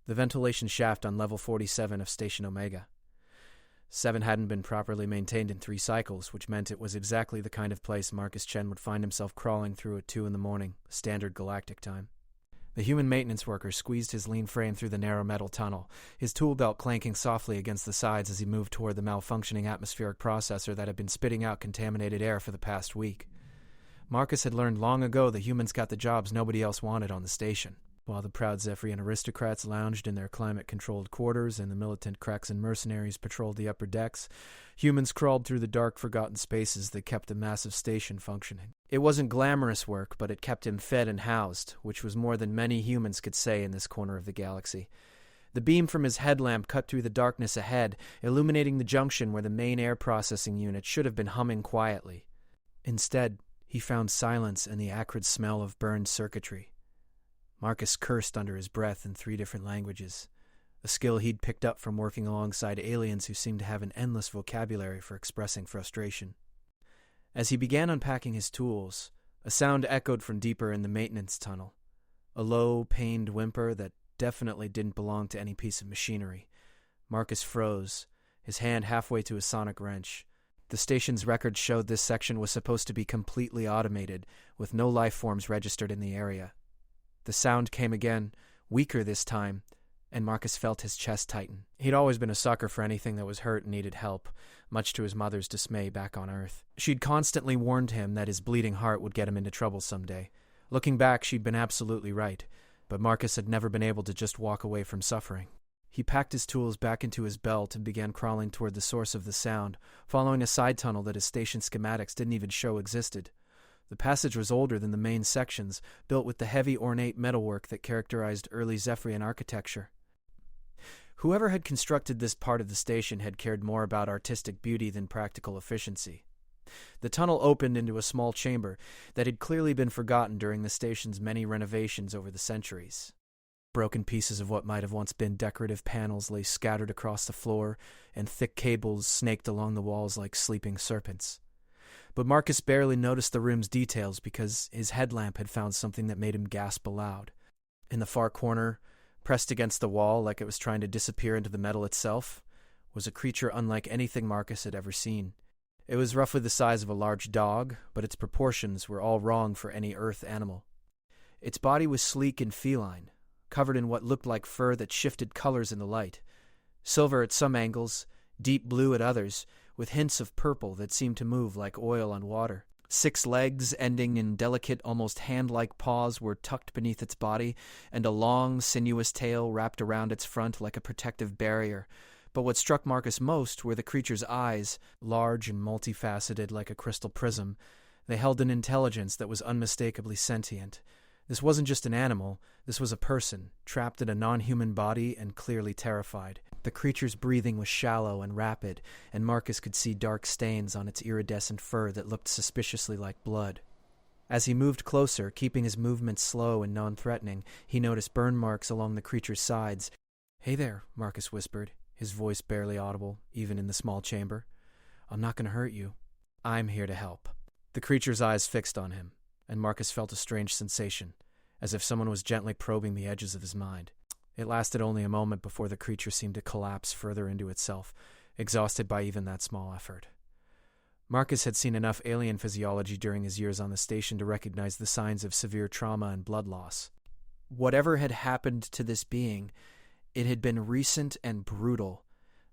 the ventilation shaft on level 47 of Station Omega. 7 hadn't been properly maintained in 3 cycles, which meant it was exactly the kind of place Marcus Chen would find himself crawling through at 2 in the morning, standard galactic time. The human maintenance worker squeezed his lean frame through the narrow metal tunnel, his tool belt clanking softly against the sides as he moved toward the malfunctioning atmospheric processor that had been spitting out contaminated air for the past week. Marcus had learned long ago that humans got the jobs nobody else wanted on the station. While the proud Zephyrian aristocrats lounged in their climate-controlled quarters and the militant cracks and mercenaries patrolled the upper decks, humans crawled through the dark, forgotten spaces that kept the massive station functioning. It wasn't glamorous work, but it kept him fed and housed, which was more than many humans could say in this corner of the galaxy. The beam from his headlamp cut through the darkness ahead, illuminating the junction where the main air processing unit should have been humming quietly. Instead, he found silence and the acrid smell of burned circuitry. Marcus cursed under his breath in 3 different languages, a skill he'd picked up from working alongside aliens who seemed to have an endless vocabulary for expressing frustration. As he began unpacking his tools, a sound echoed from deeper in the maintenance tunnel, a low, pained whimper that definitely didn't belong to any piece of machinery. Marcus froze, his hand halfway to a sonic wrench. The station's records showed this section was supposed to be completely automated, with no life forms registered in the area. The sound came again, weaker this time, and Marcus felt his chest tighten. He'd always been a sucker for anything that was hurt and needed help, much to his mother's dismay back on Earth. She'd constantly warned him that his bleeding heart would get him into trouble someday. Looking back, she'd been absolutely right, but Marcus had never been able to just walk away from suffering. He packed his tools back into his belt and began crawling toward the source of the sound, following a side tunnel that his station schematics didn't even show existed. The passage was older than the main sections, built with the heavy, ornate metalwork that characterized early Zephyrian architecture. Whoever had constructed this part of the station had cared more about artistic beauty than practical efficiency. The tunnel opened into a small chamber that had clearly been forgotten during the station's many renovations over the centuries. Broken pieces of what might have once been decorative panels lay scattered across the floor, and thick cables snaked along the walls like sleeping serpents. But Marcus barely noticed the room's details because his headlamp had found something that made him gasp aloud. In the far corner, pressed against the wall like it was trying to disappear into the metal itself, was a creature unlike anything Marcus had ever seen. It was roughly the size of a large dog, but its proportions were all wrong for any Earth animal. Its body was sleek and feline, covered in what looked like fur that shifted colors in the light. Silver at some angles, deep blue at others, with hints of purple that seemed to move like oil on water. 6 legs ending in delicate, almost hand-like paws were tucked beneath its body, and a long, sinuous tail wrapped around its front like a protective barrier. But what struck Marcus most were the creature's eyes, large and multifaceted like a crystal prism. They held an intelligence that was unmistakably sentient. This wasn't just an animal, this was a person, trapped in a non-human body and clearly terrified. The creature's breathing was shallow and rapid, and Marcus could see dark stains on its iridescent fur that looked suspiciously like blood. As he moved closer, keeping his movements slow and non-threatening, he noticed burn marks along the creature's sides. "Hey there," Marcus whispered, his voice barely audible, even in the small chamber. "I'm not going to hurt you. I'm here to help." The creature's eyes fixed on him, and Marcus felt a strange sensation, as if someone was gently probing the edges of his mind. It lasted only a moment before the creature seemed to collapse further into itself, exhausted by even that small effort. Marcus had seen enough alien physiology during his years on the station to recognize the signs of severe trauma and blood loss. Whatever had happened to this being, it had been recent and brutal.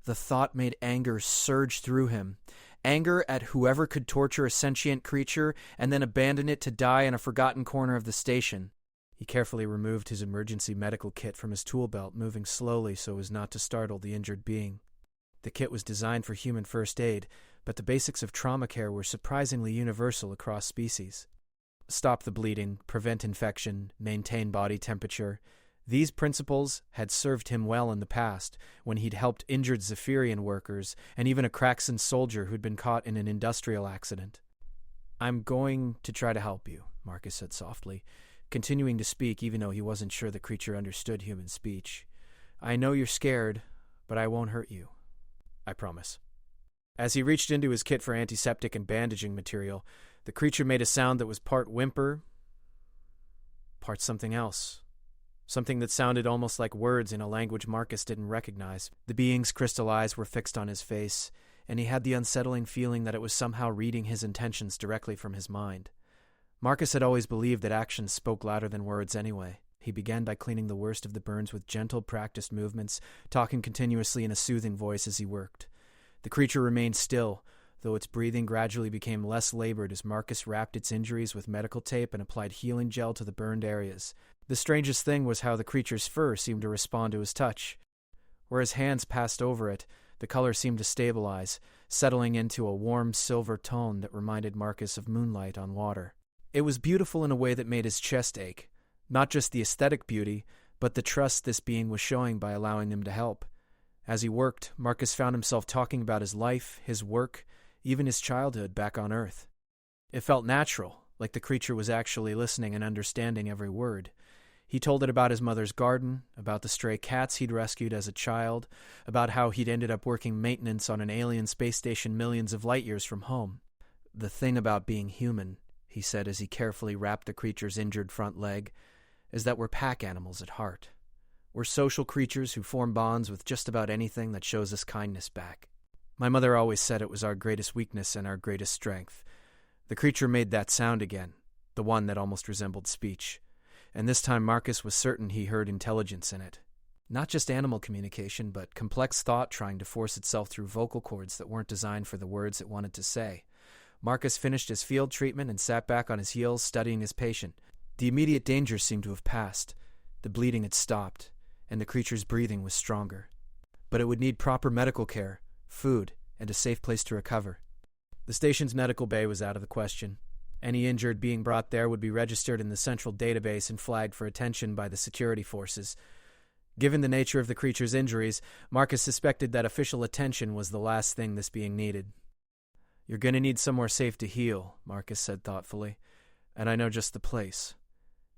The thought made anger surge through him. Anger at whoever could torture a sentient creature and then abandon it to die in a forgotten corner of the station. He carefully removed his emergency medical kit from his tool belt, moving slowly so as not to startle the injured being. The kit was designed for human first aid, but the basics of trauma care were surprisingly universal across species. Stop the bleeding, prevent infection, maintain body temperature. These principles had served him well in the past, when he'd helped injured Zephyrian workers and even a Kraxan soldier who'd been caught in an industrial accident. "I'm going to try to help you," Marcus said softly, continuing to speak even though he wasn't sure the creature understood human speech. "I know you're scared, but I won't hurt you. I promise." As he reached into his kit for antiseptic and bandaging material, the creature made a sound that was part whimper, part something else. something that sounded almost like words in a language Marcus didn't recognize. The being's crystal eyes were fixed on his face, and he had the unsettling feeling that it was somehow reading his intentions directly from his mind. Marcus had always believed that actions spoke louder than words anyway. He began by cleaning the worst of the burns with gentle, practiced movements, talking continuously in a soothing voice as he worked. The creature remained still, though its breathing gradually became less labored as Marcus wrapped its injuries with medical tape and applied healing gel to the burned areas. The strangest thing was how the creature's fur seemed to respond to his touch. Where his hands passed over it, the color seemed to stabilize, settling into a warm silver tone that reminded Marcus of moonlight on water. It was beautiful in a way that made his chest ache. Not just the aesthetic beauty, but the trust this being was showing by allowing him to help. As he worked, Marcus found himself talking about his life, his work, even his childhood back on Earth. It felt natural, like the creature was actually listening and understanding every word. He told it about his mother's garden, about the stray cats he'd rescued as a child, about how he'd ended up working maintenance on an alien space station millions of light years from home. "The thing about being human," he said as he carefully wrapped the creature's injured front leg, "is that we're pack animals at heart. We're social creatures who form bonds with just about anything that shows us kindness back. My mother always said it was our greatest weakness and our greatest strength." The creature made that sound again, the one that almost resembled speech. And this time Marcus was certain he heard intelligence in it. Not just animal communication, but complex thought trying to force itself through vocal cords that weren't designed for the words it wanted to say. Marcus finished his field treatment and sat back on his heels, studying his patient. The immediate danger seemed to have passed. The bleeding had stopped, and the creature's breathing was stronger. But it would need proper medical care, food, and a safe place to recover. The station's medical bay was out of the question. Any injured being brought there would be registered in the central database and flagged for attention by the security forces. Given the nature of the creature's injuries, Marcus suspected that official attention was the last thing this being needed. "You're going to need somewhere safe to heal," Marcus said thoughtfully, "and I know just the place."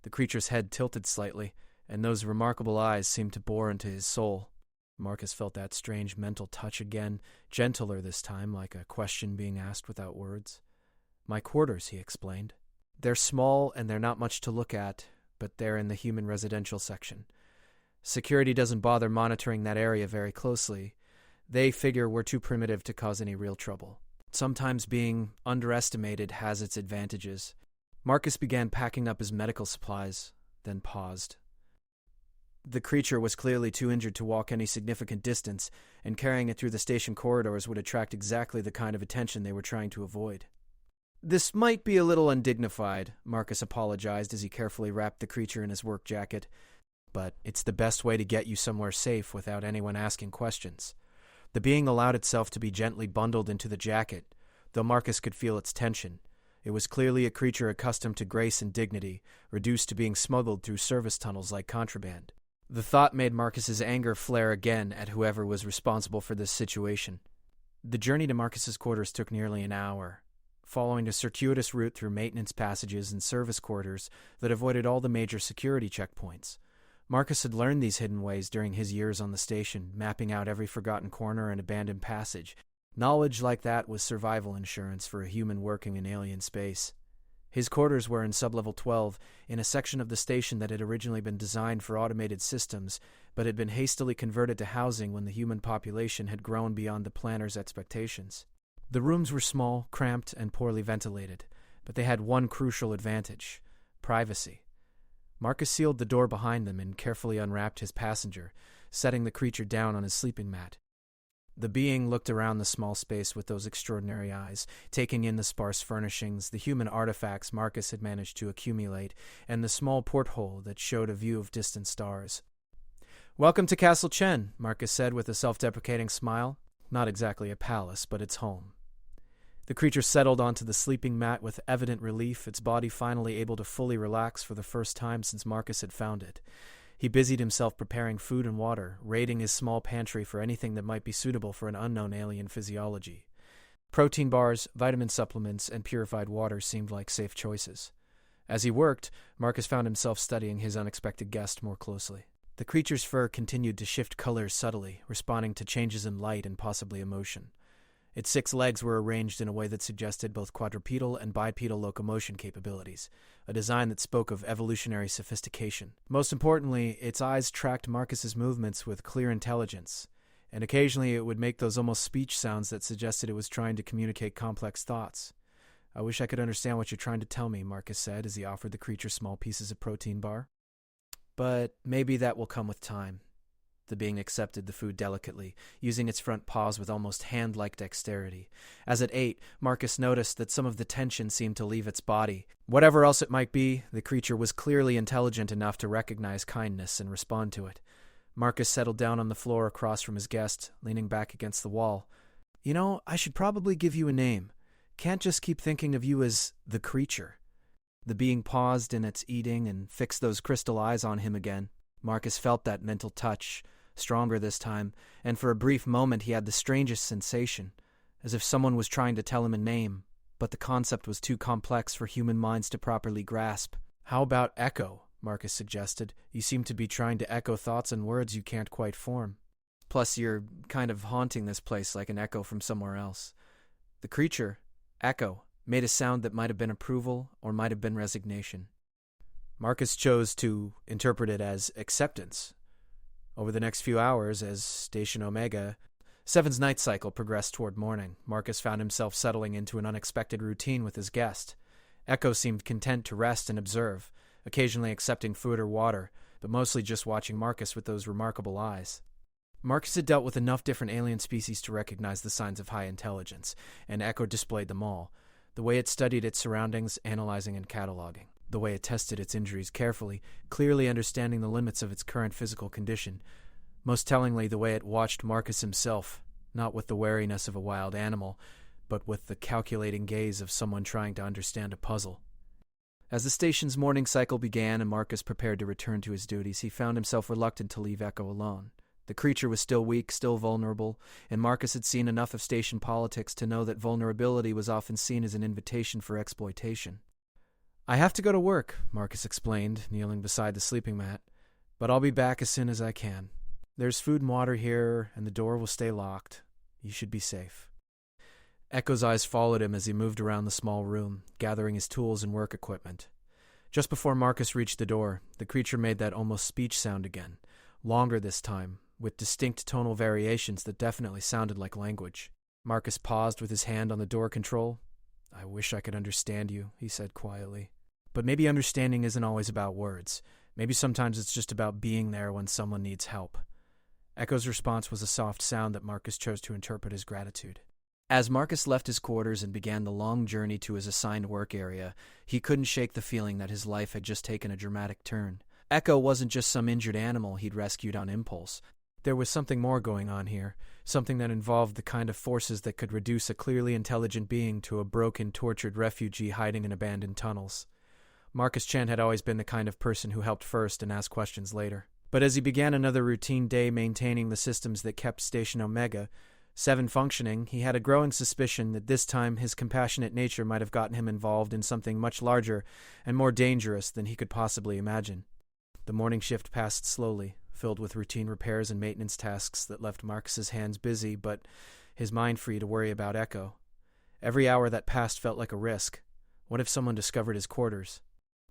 The creature's head tilted slightly, and those remarkable eyes seemed to bore into his soul. Marcus felt that strange mental touch again, gentler this time, like a question being asked without words. "My quarters," he explained. "They're small and they're not much to look at, but they're in the human residential section. Security doesn't bother monitoring that area very closely. They figure we're too primitive to cause any real trouble. Sometimes being underestimated has its advantages." Marcus began packing up his medical supplies, then paused. The creature was clearly too injured to walk any significant distance, and carrying it through the station corridors would attract exactly the kind of attention they were trying to avoid. "This might be a little undignified," Marcus apologized as he carefully wrapped the creature in his work jacket, "but it's the best way to get you somewhere safe without anyone asking questions." The being allowed itself to be gently bundled into the jacket, though Marcus could feel its tension. It was clearly a creature accustomed to grace and dignity, reduced to being smuggled through service tunnels like contraband. The thought made Marcus's anger flare again at whoever was responsible for this situation. The journey to Marcus's quarters took nearly an hour, following a circuitous route through maintenance passages and service quarters that avoided all the major security checkpoints. Marcus had learned these hidden ways during his years on the station, mapping out every forgotten corner and abandoned passage. Knowledge like that was survival insurance for a human working in alien space. His quarters were in Sublevel 12, in a section of the station that had originally been designed for automated systems, but had been hastily converted to housing when the human population had grown beyond the planner's expectations. The rooms were small, cramped, and poorly ventilated, but they had one crucial advantage: privacy. Marcus sealed the door behind them and carefully unwrapped his passenger, setting the creature down on his sleeping mat. The being looked around the small space with those extraordinary eyes, taking in the sparse furnishings, the human artifacts Marcus had managed to accumulate, and the small porthole that showed a view of distant stars. "Welcome to Castle Chen," Marcus said with a self-deprecating smile. Not exactly a palace, but its home. The creature settled onto the sleeping mat with evident relief, its body finally able to fully relax for the first time since Marcus had found it. He busied himself preparing food and water, raiding his small pantry for anything that might be suitable for an unknown alien physiology. Protein bars, vitamin supplements, and purified water seemed like safe choices. As he worked, Marcus found himself studying his unexpected guest more closely. The creature's fur continued to shift colors subtly, responding to changes in light and possibly emotion. Its 6 legs were arranged in a way that suggested both quadrupedal and bipedal locomotion capabilities, a design that spoke of evolutionary sophistication. Most importantly, its eyes tracked Marcus's movements with clear intelligence, and occasionally it would make those almost speech sounds that suggested it was trying to communicate complex thoughts. "I wish I could understand what you're trying to tell me," Marcus said as he offered the creature small pieces of protein bar. "But maybe that will come with time." The being accepted the food delicately, using its front paws with almost hand-like dexterity. As it ate, Marcus noticed that some of the tension seemed to leave its body. Whatever else it might be, the creature was clearly intelligent enough to recognize kindness and respond to it. Marcus settled down on the floor across from his guest, leaning back against the wall. "You know, I should probably give you a name. Can't just keep thinking of you as the creature." The being paused in its eating and fixed those crystal eyes on him again. Marcus felt that mental touch, stronger this time, and for a brief moment he had the strangest sensation, as if someone was trying to tell him a name, but the concept was too complex for human minds to properly grasp. "How about echo?" Marcus suggested. "You seem to be trying to echo thoughts and words you can't quite form. Plus, you're kind of haunting this place like an echo from somewhere else." The creature, echo, made a sound that might have been approval or might have been resignation. Marcus chose to interpret it as acceptance. Over the next few hours, as Station Omega 7's night cycle progressed toward morning, Marcus found himself settling into an unexpected routine with his guest. Echo seemed content to rest and observe, occasionally accepting food or water, but mostly just watching Marcus with those remarkable eyes. Marcus had dealt with enough different alien species to recognize the signs of high intelligence, and Echo displayed them all. The way it studied its surroundings, analyzing and cataloging. The way it tested its injuries carefully, clearly understanding the limits of its current physical condition. Most tellingly, the way it watched Marcus himself, not with the wariness of a wild animal, but with the calculating gaze of someone trying to understand a puzzle. As the station's morning cycle began and Marcus prepared to return to his duties, he found himself reluctant to leave Echo alone. The creature was still weak, still vulnerable, and Marcus had seen enough of station politics to know that vulnerability was often seen as an invitation for exploitation. "I have to go to work," Marcus explained, kneeling beside the sleeping mat, "but I'll be back as soon as I can. There's food and water here, and the door will stay locked. You should be safe." Echo's eyes followed him as he moved around the small room, gathering his tools and work equipment. Just before Marcus reached the door, the creature made that almost speech sound again, longer this time, with distinct tonal variations that definitely sounded like language. Marcus paused with his hand on the door control. "I wish I could understand you," he said quietly. "But maybe understanding isn't always about words. Maybe sometimes it's just about being there when someone needs help." Echo's response was a soft sound that Marcus chose to interpret as gratitude. As Marcus left his quarters and began the long journey to his assigned work area, he couldn't shake the feeling that his life had just taken a dramatic turn. Echo wasn't just some injured animal he'd rescued on impulse. There was something more going on here, something that involved the kind of forces that could reduce a clearly intelligent being to a broken, tortured refugee hiding in abandoned tunnels. Marcus Chen had always been the kind of person who helped first and asked questions later. But as he began another routine day maintaining the systems that kept Station Omega 7 functioning, he had a growing suspicion that this time his compassionate nature might have gotten him involved in something much larger and more dangerous than he could possibly imagine. The morning shift passed slowly, filled with routine repairs and maintenance tasks that left Marcus's hands busy, but his mind free to worry about Echo. Every hour that passed felt like a risk. What if someone discovered his quarters?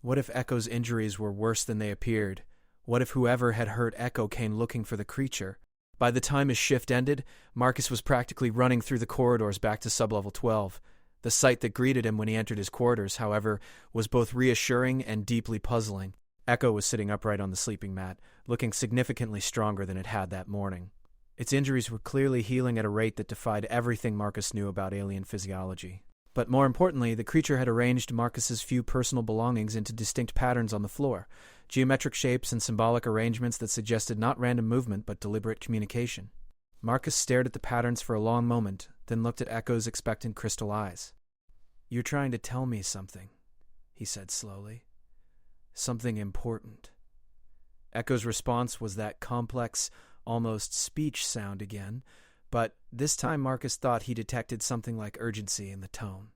What if Echo's injuries were worse than they appeared? What if whoever had hurt Echo came looking for the creature? By the time his shift ended, Marcus was practically running through the corridors back to Sublevel 12. The sight that greeted him when he entered his quarters, however, was both reassuring and deeply puzzling. Echo was sitting upright on the sleeping mat, looking significantly stronger than it had that morning. Its injuries were clearly healing at a rate that defied everything Marcus knew about alien physiology. But more importantly, the creature had arranged Marcus's few personal belongings into distinct patterns on the floor, geometric shapes and symbolic arrangements that suggested not random movement but deliberate communication. Marcus stared at the patterns for a long moment, then looked at Echo's expectant crystal eyes. "You're trying to tell me something," he said slowly. "Something important." Echo's response was that complex, almost speech sound again, but this time Marcus thought he detected something like urgency in the tone.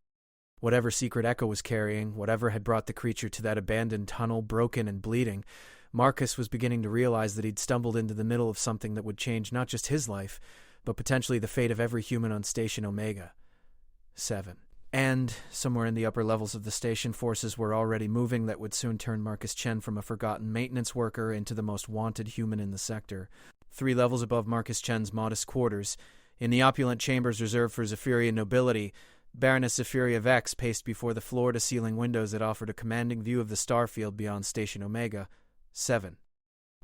Whatever secret Echo was carrying, whatever had brought the creature to that abandoned tunnel, broken and bleeding, Marcus was beginning to realize that he'd stumbled into the middle of something that would change not just his life, but potentially the fate of every human on Station Omega. 7. And, somewhere in the upper levels of the station, forces were already moving that would soon turn Marcus Chen from a forgotten maintenance worker into the most wanted human in the sector. 3 levels above Marcus Chen's modest quarters, in the opulent chambers reserved for Zephyrian nobility, Baroness Zephyria Vex paced before the floor-to-ceiling windows that offered a commanding view of the starfield beyond Station Omega. 7.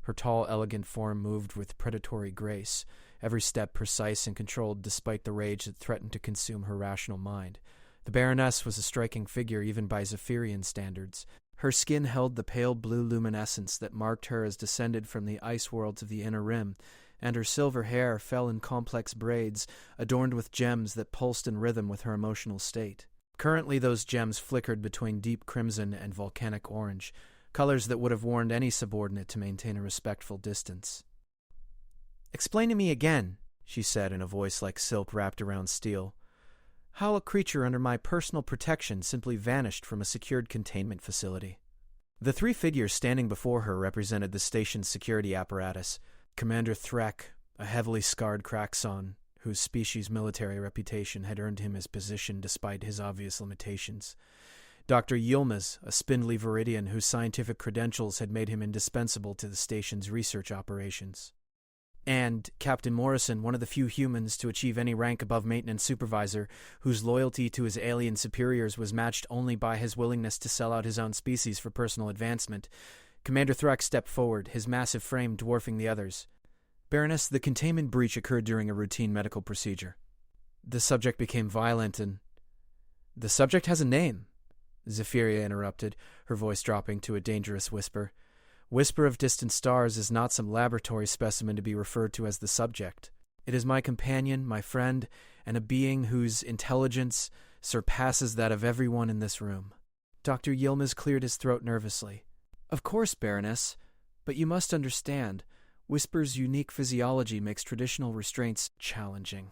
Her tall, elegant form moved with predatory grace, every step precise and controlled despite the rage that threatened to consume her rational mind. The Baroness was a striking figure even by Zephyrian standards. Her skin held the pale blue luminescence that marked her as descended from the ice worlds of the Inner Rim, and her silver hair fell in complex braids, adorned with gems that pulsed in rhythm with her emotional state. Currently those gems flickered between deep crimson and volcanic orange, colors that would have warned any subordinate to maintain a respectful distance. "Explain to me again," she said in a voice like silk wrapped around steel, "how a creature under my personal protection simply vanished from a secured containment facility." The 3 figures standing before her represented the station's security apparatus. Commander Threk, a heavily scarred Kraxon, whose species' military reputation had earned him his position despite his obvious limitations. Dr. Yilmaz, a spindly Viridian whose scientific credentials had made him indispensable to the station's research operations. And Captain Morrison, one of the few humans to achieve any rank above maintenance supervisor, whose loyalty to his alien superiors was matched only by his willingness to sell out his own species for personal advancement. Commander Threk stepped forward, his massive frame dwarfing the others. "Baroness, the containment breach occurred during a routine medical procedure. The subject became violent and—" "The subject has a name," Zephyria interrupted, her voice dropping to a dangerous whisper. "Whisper of Distant Stars is not some laboratory specimen to be referred to as the subject. It is my companion, my friend, and a being whose intelligence surpasses that of everyone in this room." Dr. Yilmaz cleared his throat nervously. "Of course, Baroness, but you must understand, Whisper's unique physiology makes traditional restraints challenging.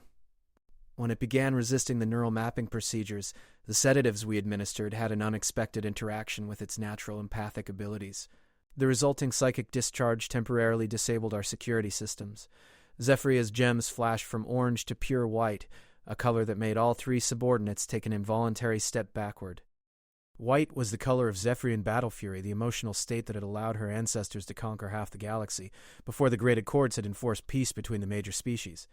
When it began resisting the neural mapping procedures, the sedatives we administered had an unexpected interaction with its natural empathic abilities. The resulting psychic discharge temporarily disabled our security systems. Zephyria's gems flashed from orange to pure white, a color that made all 3 subordinates take an involuntary step backward. White was the color of Zephyrian battle fury, the emotional state that had allowed her ancestors to conquer half the galaxy, before the Great Accords had enforced peace between the major species.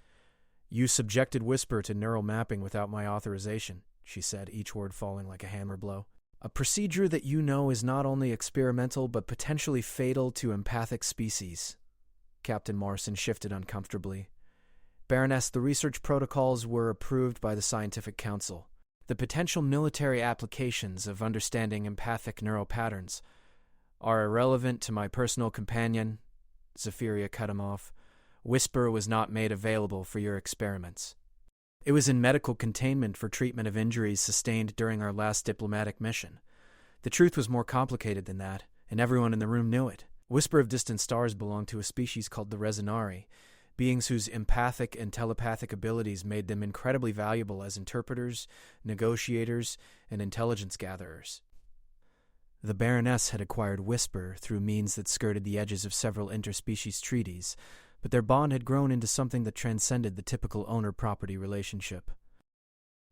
"You subjected Whisper to neural mapping without my authorization," she said, each word falling like a hammer blow. "A procedure that you know is not only experimental but potentially fatal to empathic species." Captain Morrison shifted uncomfortably. "Baroness, the research protocols were approved by the Scientific Council. The potential military applications of understanding empathic neural patterns are irrelevant to my personal companion." Zephyria cut him off. "Whisper was not made available for your experiments. It was in medical containment for treatment of injuries sustained during our last diplomatic mission. The truth was more complicated than that, and everyone in the room knew it. Whisper of Distant Stars belonged to a species called the Resonari, beings whose empathic and telepathic abilities made them incredibly valuable as interpreters, negotiators, and intelligence gatherers. The Baroness had acquired Whisper through means that skirted the edges of several interspecies treaties, but their bond had grown into something that transcended the typical owner-property relationship.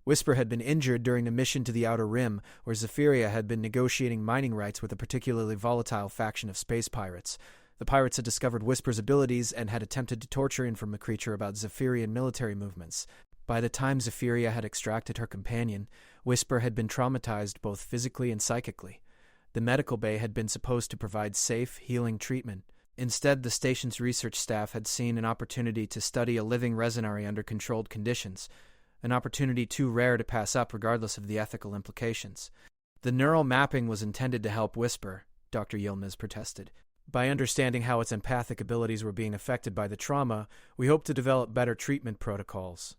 Whisper had been injured during the mission to the Outer Rim, where Zephyria had been negotiating mining rights with a particularly volatile faction of space pirates. The pirates had discovered Whisper's abilities and had attempted to torture him from the creature about Zephyrian military movements. By the time Zephyria had extracted her companion, Whisper had been traumatized both physically and psychically. The medical bay had been supposed to provide safe, healing treatment. Instead, the station's research staff had seen an opportunity to study a living Resonari under controlled conditions, an opportunity too rare to pass up regardless of the ethical implications. "The neural mapping was intended to help Whisper," Dr. Yilmaz protested. "By understanding how its empathic abilities were being affected by the trauma, we hope to develop better treatment protocols."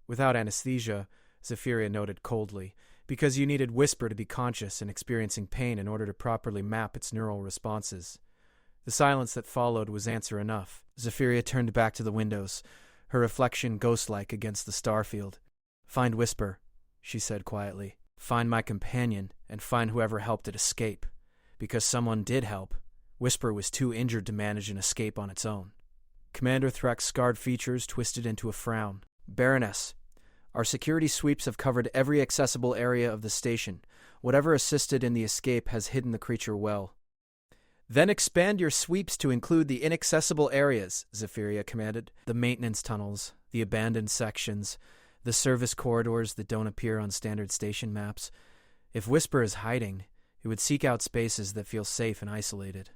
"Without anesthesia," Zephyria noted coldly, "because you needed Whisper to be conscious and experiencing pain in order to properly map its neural responses." The silence that followed was answer enough. Zephyria turned back to the windows, her reflection ghost-like against the starfield. "Find Whisper," she said quietly. "Find my companion, and find whoever helped it escape. Because someone did help. Whisper was too injured to manage an escape on its own." Commander Threk's scarred features twisted into a frown. Baroness, our security sweeps have covered every accessible area of the station. Whatever assisted in the escape has hidden the creature well. Then expand your sweeps to include the inaccessible areas, Zephyria commanded. The maintenance tunnels, the abandoned sections, the service corridors that don't appear on standard station maps. If Whisper is hiding, it would seek out spaces that feel safe and isolated.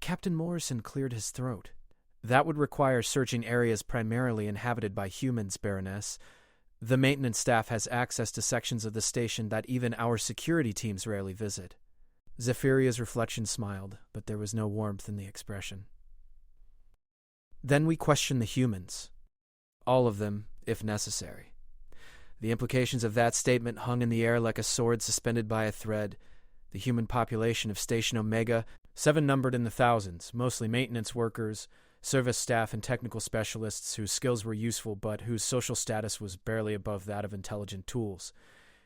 Captain Morrison cleared his throat. That would require searching areas primarily inhabited by humans, Baroness. The maintenance staff has access to sections of the station that even our security teams rarely visit. Zephyria's reflection smiled, but there was no warmth in the expression. Then we question the humans. All of them, if necessary. The implications of that statement hung in the air like a sword suspended by a thread. The human population of Station Omega, 7 numbered in the thousands, mostly maintenance workers, service staff and technical specialists whose skills were useful but whose social status was barely above that of intelligent tools.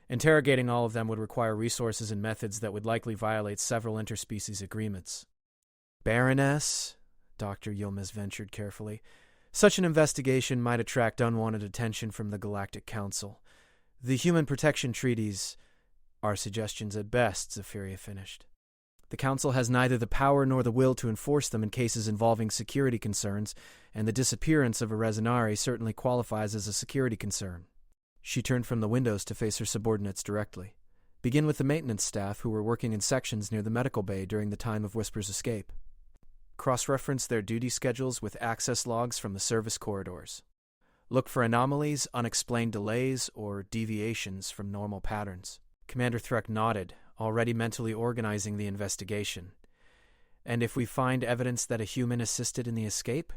Interrogating all of them would require resources and methods that would likely violate several interspecies agreements. Baroness, Dr. Yilmaz ventured carefully, such an investigation might attract unwanted attention from the Galactic Council. The human protection treaties are suggestions at best, Zephyria finished. The Council has neither the power nor the will to enforce them in cases involving security concerns, and the disappearance of a Resonari certainly qualifies as a security concern. She turned from the windows to face her subordinates directly. Begin with the maintenance staff who were working in sections near the medical bay during the time of Whisper's escape. Cross-reference their duty schedules with access logs from the service corridors. Look for anomalies, unexplained delays, or deviations from normal patterns. Commander Threk nodded, already mentally organizing the investigation. And if we find evidence that a human assisted in the escape?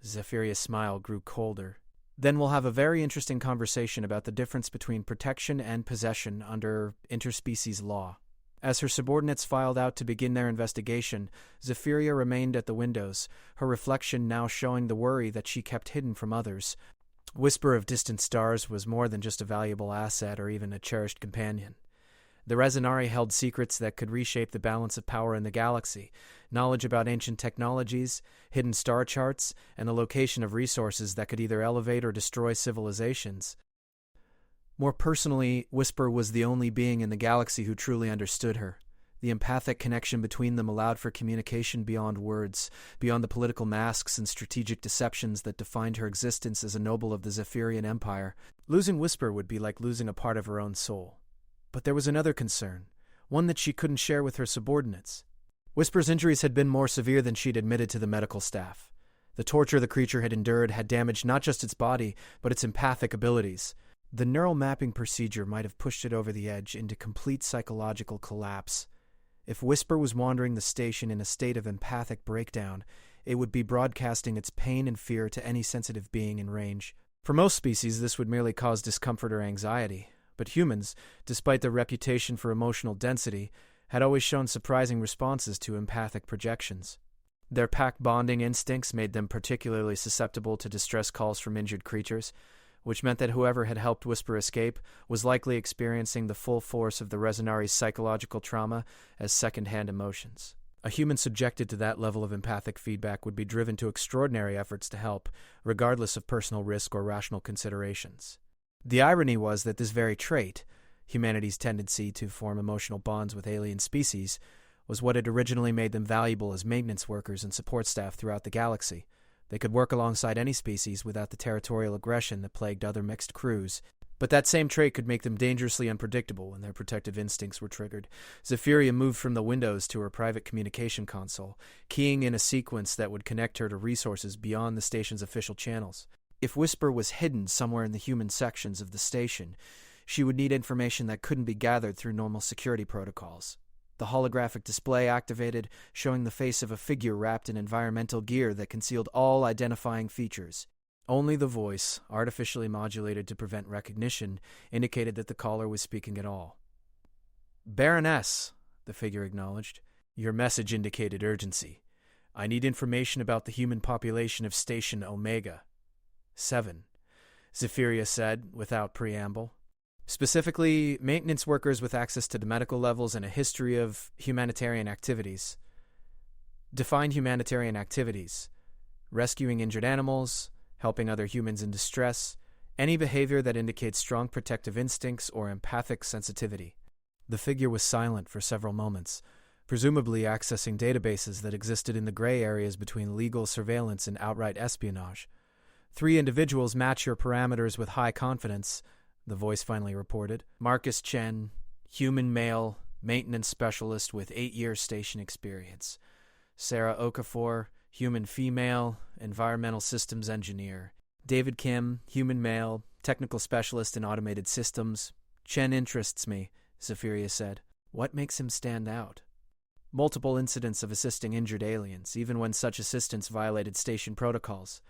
Zephyria's smile grew colder. Then we'll have a very interesting conversation about the difference between protection and possession under interspecies law. As her subordinates filed out to begin their investigation, Zephyria remained at the windows, her reflection now showing the worry that she kept hidden from others. Whisper of Distant Stars was more than just a valuable asset or even a cherished companion. The Resonari held secrets that could reshape the balance of power in the galaxy, knowledge about ancient technologies, hidden star charts, and the location of resources that could either elevate or destroy civilizations. More personally, Whisper was the only being in the galaxy who truly understood her. The empathic connection between them allowed for communication beyond words, beyond the political masks and strategic deceptions that defined her existence as a noble of the Zephyrian Empire. Losing Whisper would be like losing a part of her own soul. But there was another concern, one that she couldn't share with her subordinates. Whisper's injuries had been more severe than she'd admitted to the medical staff. The torture the creature had endured had damaged not just its body, but its empathic abilities. The neural mapping procedure might have pushed it over the edge into complete psychological collapse. If Whisper was wandering the station in a state of empathic breakdown, it would be broadcasting its pain and fear to any sensitive being in range. For most species, this would merely cause discomfort or anxiety. But humans, despite their reputation for emotional density, had always shown surprising responses to empathic projections. Their pack bonding instincts made them particularly susceptible to distress calls from injured creatures, which meant that whoever had helped Whisper escape was likely experiencing the full force of the Resonari's psychological trauma as second-hand emotions. A human subjected to that level of empathic feedback would be driven to extraordinary efforts to help, regardless of personal risk or rational considerations. The irony was that this very trait, humanity's tendency to form emotional bonds with alien species, was what had originally made them valuable as maintenance workers and support staff throughout the galaxy. They could work alongside any species without the territorial aggression that plagued other mixed crews. But that same trait could make them dangerously unpredictable when their protective instincts were triggered. Zephyria moved from the windows to her private communication console, keying in a sequence that would connect her to resources beyond the station's official channels. If Whisper was hidden somewhere in the human sections of the station, she would need information that couldn't be gathered through normal security protocols. The holographic display activated, showing the face of a figure wrapped in environmental gear that concealed all identifying features. Only the voice, artificially modulated to prevent recognition, indicated that the caller was speaking at all. "Baroness," the figure acknowledged. "Your message indicated urgency. I need information about the human population of Station Omega 7, Zephyria said, without preamble. Specifically, maintenance workers with access to the medical levels and a history of humanitarian activities. Define humanitarian activities. rescuing injured animals, helping other humans in distress, any behavior that indicates strong protective instincts or empathic sensitivity. The figure was silent for several moments, presumably accessing databases that existed in the gray areas between legal surveillance and outright espionage. 3 individuals match your parameters with high confidence, the voice finally reported. Marcus Chen, human male, maintenance specialist with 8 years station experience. Sarah Okafor, human female, environmental systems engineer. David Kim, human male, technical specialist in automated systems. Chen interests me, Zephyria said. What makes him stand out? Multiple incidents of assisting injured aliens, even when such assistance violated station protocols.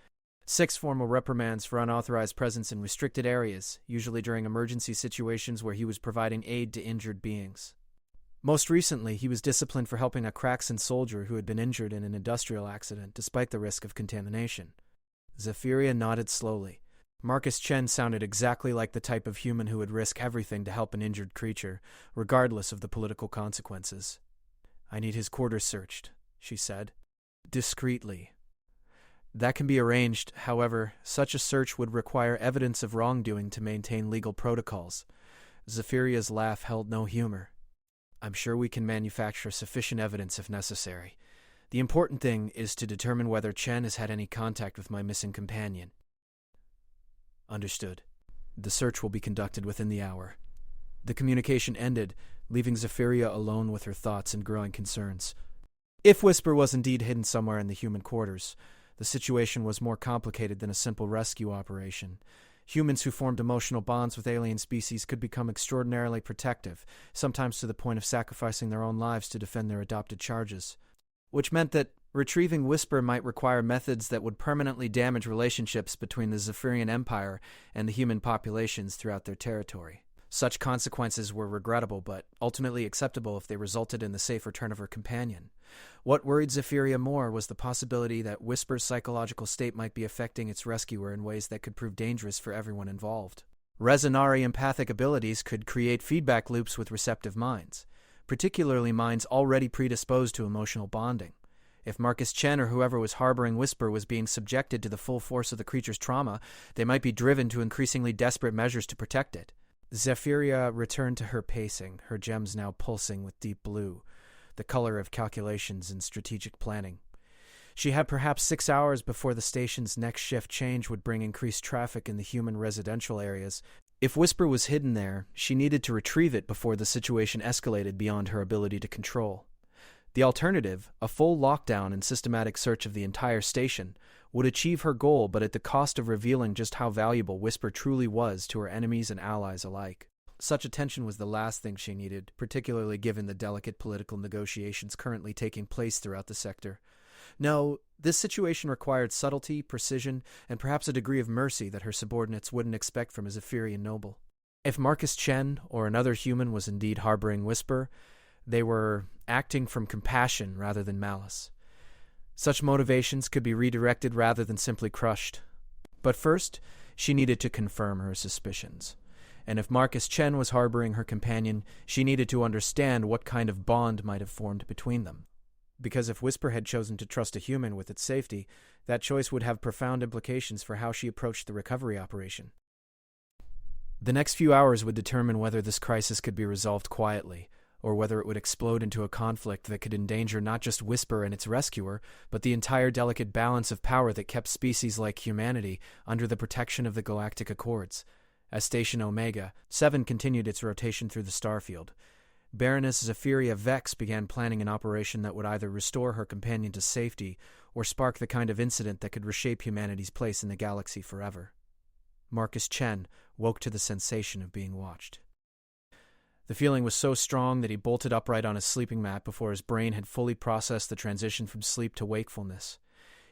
6 formal reprimands for unauthorized presence in restricted areas, usually during emergency situations where he was providing aid to injured beings. Most recently, he was disciplined for helping a Kraxan soldier who had been injured in an industrial accident despite the risk of contamination. Zephyria nodded slowly. Marcus Chen sounded exactly like the type of human who would risk everything to help an injured creature, regardless of the political consequences. I need his quarters searched, she said. Discreetly. That can be arranged, however, such a search would require evidence of wrongdoing to maintain legal protocols. Zephyria's laugh held no humor. I'm sure we can manufacture sufficient evidence if necessary. The important thing is to determine whether Chen has had any contact with my missing companion. Understood. The search will be conducted within the hour. The communication ended, leaving Zephyria alone with her thoughts and growing concerns. If Whisper was indeed hidden somewhere in the human quarters, the situation was more complicated than a simple rescue operation. Humans who formed emotional bonds with alien species could become extraordinarily protective, sometimes to the point of sacrificing their own lives to defend their adopted charges. Which meant that retrieving Whisper might require methods that would permanently damage relationships between the Zephyrian Empire and the human populations throughout their territory. Such consequences were regrettable, but ultimately acceptable if they resulted in the safe return of her companion. What worried Zephyria more was the possibility that Whisper's psychological state might be affecting its rescuer in ways that could prove dangerous for everyone involved. Resonari empathic abilities could create feedback loops with receptive minds, particularly minds already predisposed to emotional bonding. If Marcus Chen or whoever was harboring Whisper was being subjected to the full force of the creature's trauma, they might be driven to increasingly desperate measures to protect it. Zephyria returned to her pacing, her gems now pulsing with deep blue, the color of calculations and strategic planning. She had perhaps 6 hours before the station's next shift change would bring increased traffic in the human residential areas. If Whisper was hidden there, she needed to retrieve it before the situation escalated beyond her ability to control. The alternative, a full lockdown and systematic search of the entire station, would achieve her goal but at the cost of revealing just how valuable Whisper truly was to her enemies and allies alike. Such attention was the last thing she needed, particularly given the delicate political negotiations currently taking place throughout the sector. No, this situation required subtlety, precision, and perhaps a degree of mercy that her subordinates wouldn't expect from a Zephyrian noble. If Marcus Chen or another human was indeed harboring Whisper, they were acting from compassion rather than malice. Such motivations could be redirected rather than simply crushed. But first, she needed to confirm her suspicions. And if Marcus Chen was harboring her companion, she needed to understand what kind of bond might have formed between them. Because if Whisper had chosen to trust a human with its safety, that choice would have profound implications for how she approached the recovery operation. The next few hours would determine whether this crisis could be resolved quietly, or whether it would explode into a conflict that could endanger not just Whisper and its rescuer, but the entire delicate balance of power that kept species like humanity under the protection of the Galactic Accords. As Station Omega, 7 continued its rotation through the starfield. Baroness Zephyria Vex began planning an operation that would either restore her companion to safety or spark the kind of incident that could reshape humanity's place in the galaxy forever. Marcus Chen woke to the sensation of being watched. The feeling was so strong that he bolted upright on his sleeping mat before his brain had fully processed the transition from sleep to wakefulness.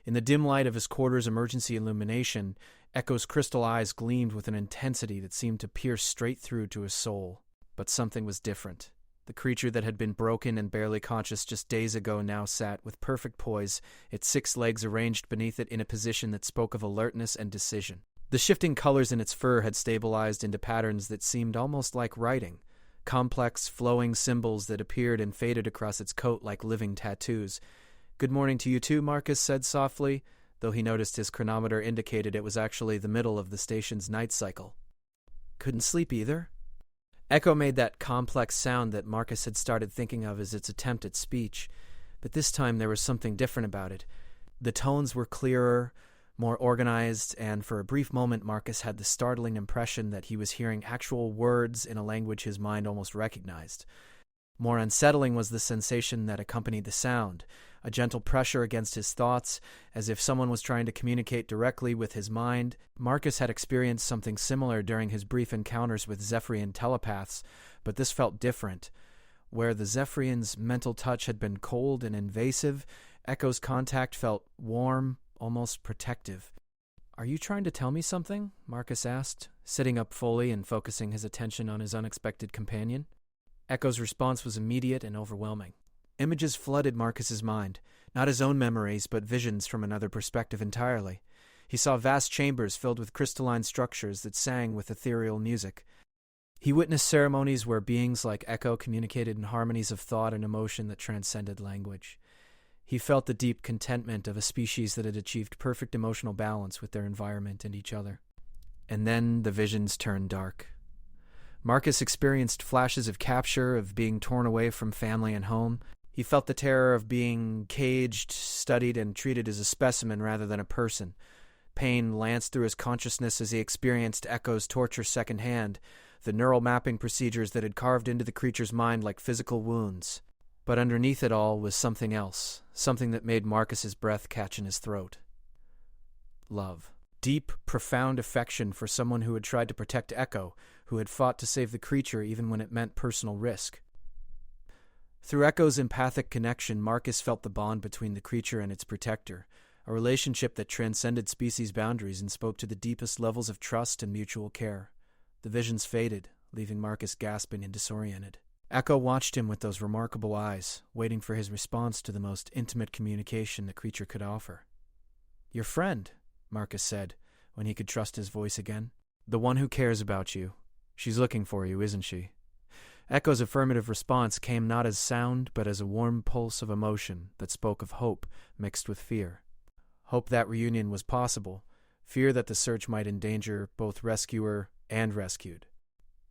In the dim light of his quarters' emergency illumination, Echo's crystal eyes gleamed with an intensity that seemed to pierce straight through to his soul. But something was different. The creature that had been broken and barely conscious just days ago now sat with perfect poise, its 6 legs arranged beneath it in a position that spoke of alertness and decision. The shifting colors in its fur had stabilized into patterns that seemed almost like writing. Complex, flowing symbols that appeared and faded across its coat like living tattoos. "Good morning to you too," Marcus said softly. though he noticed his chronometer indicated it was actually the middle of the station's night cycle. Couldn't sleep either? Echo made that complex sound that Marcus had started thinking of as its attempt at speech, but this time there was something different about it. The tones were clearer, more organized, and for a brief moment Marcus had the startling impression that he was hearing actual words in a language his mind almost recognized. More unsettling was the sensation that accompanied the sound, a gentle pressure against his thoughts, as if someone was trying to communicate directly with his mind. Marcus had experienced something similar during his brief encounters with Zephyrian telepaths, but this felt different. Where the Zephyrian's mental touch had been cold and invasive, Echo's contact felt warm, almost protective. "Are you trying to tell me something?" Marcus asked, sitting up fully and focusing his attention on his unexpected companion. Echo's response was immediate and overwhelming. Images flooded Marcus's mind, not his own memories, but visions from another perspective entirely. He saw vast chambers filled with crystalline structures that sang with ethereal music. He witnessed ceremonies where beings like Echo communicated in harmonies of thought and emotion that transcended language. He felt the deep contentment of a species that had achieved perfect emotional balance with their environment and each other. And then the visions turned dark. Marcus experienced flashes of capture, of being torn away from family and home. He felt the terror of being caged, studied, and treated as a specimen rather than a person. Pain lanced through his consciousness as he experienced Echo's torture secondhand, the neural mapping procedures that had carved into the creature's mind like physical wounds. But underneath it all was something else, something that made Marcus's breath catch in his throat. Love. Deep, profound affection for someone who had tried to protect Echo, who had fought to save the creature even when it meant personal risk. Through Echo's empathic connection, Marcus felt the bond between the creature and its protector, a relationship that transcended species boundaries and spoke to the deepest levels of trust and mutual care. The visions faded, leaving Marcus gasping and disoriented. Echo watched him with those remarkable eyes, waiting for his response to the most intimate communication the creature could offer. "Your friend," Marcus said, when he could trust his voice again. "The one who cares about you. She's looking for you, isn't she?" Echo's affirmative response came not as sound, but as a warm pulse of emotion that spoke of hope mixed with fear. Hope that reunion was possible, fear that the search might endanger both rescuer and rescued.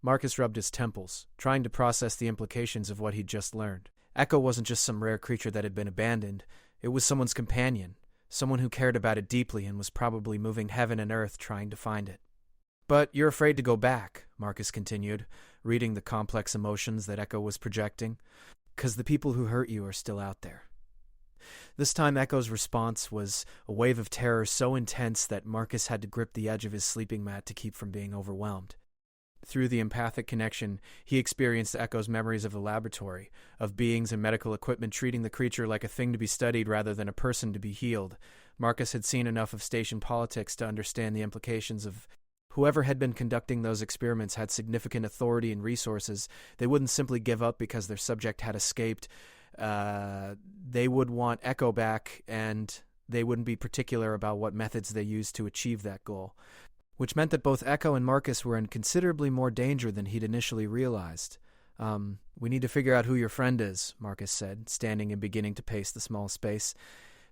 Marcus rubbed his temples, trying to process the implications of what he'd just learned. Echo wasn't just some rare creature that had been abandoned. It was someone's companion, someone who cared about it deeply and was probably moving heaven and earth trying to find it. "But you're afraid to go back," Marcus continued, reading the complex emotions that Echo was projecting, "'cause the people who hurt you are still out there." This time Echo's response was a wave of terror so intense that Marcus had to grip the edge of his sleeping mat to keep from being overwhelmed. Through the empathic connection, he experienced Echo's memories of the laboratory, of beings and medical equipment treating the creature like a thing to be studied rather than a person to be healed. Marcus had seen enough of station politics to understand the implications of whoever had been conducting those experiments had significant authority and resources. They wouldn't simply give up because their subject had escaped. They would want Echo back, and they wouldn't be particular about what methods they used to achieve that goal, which meant that both Echo and Marcus were in considerably more danger than he'd initially realized. "We need to figure out who your friend is," Marcus said, standing and beginning to pace the small space,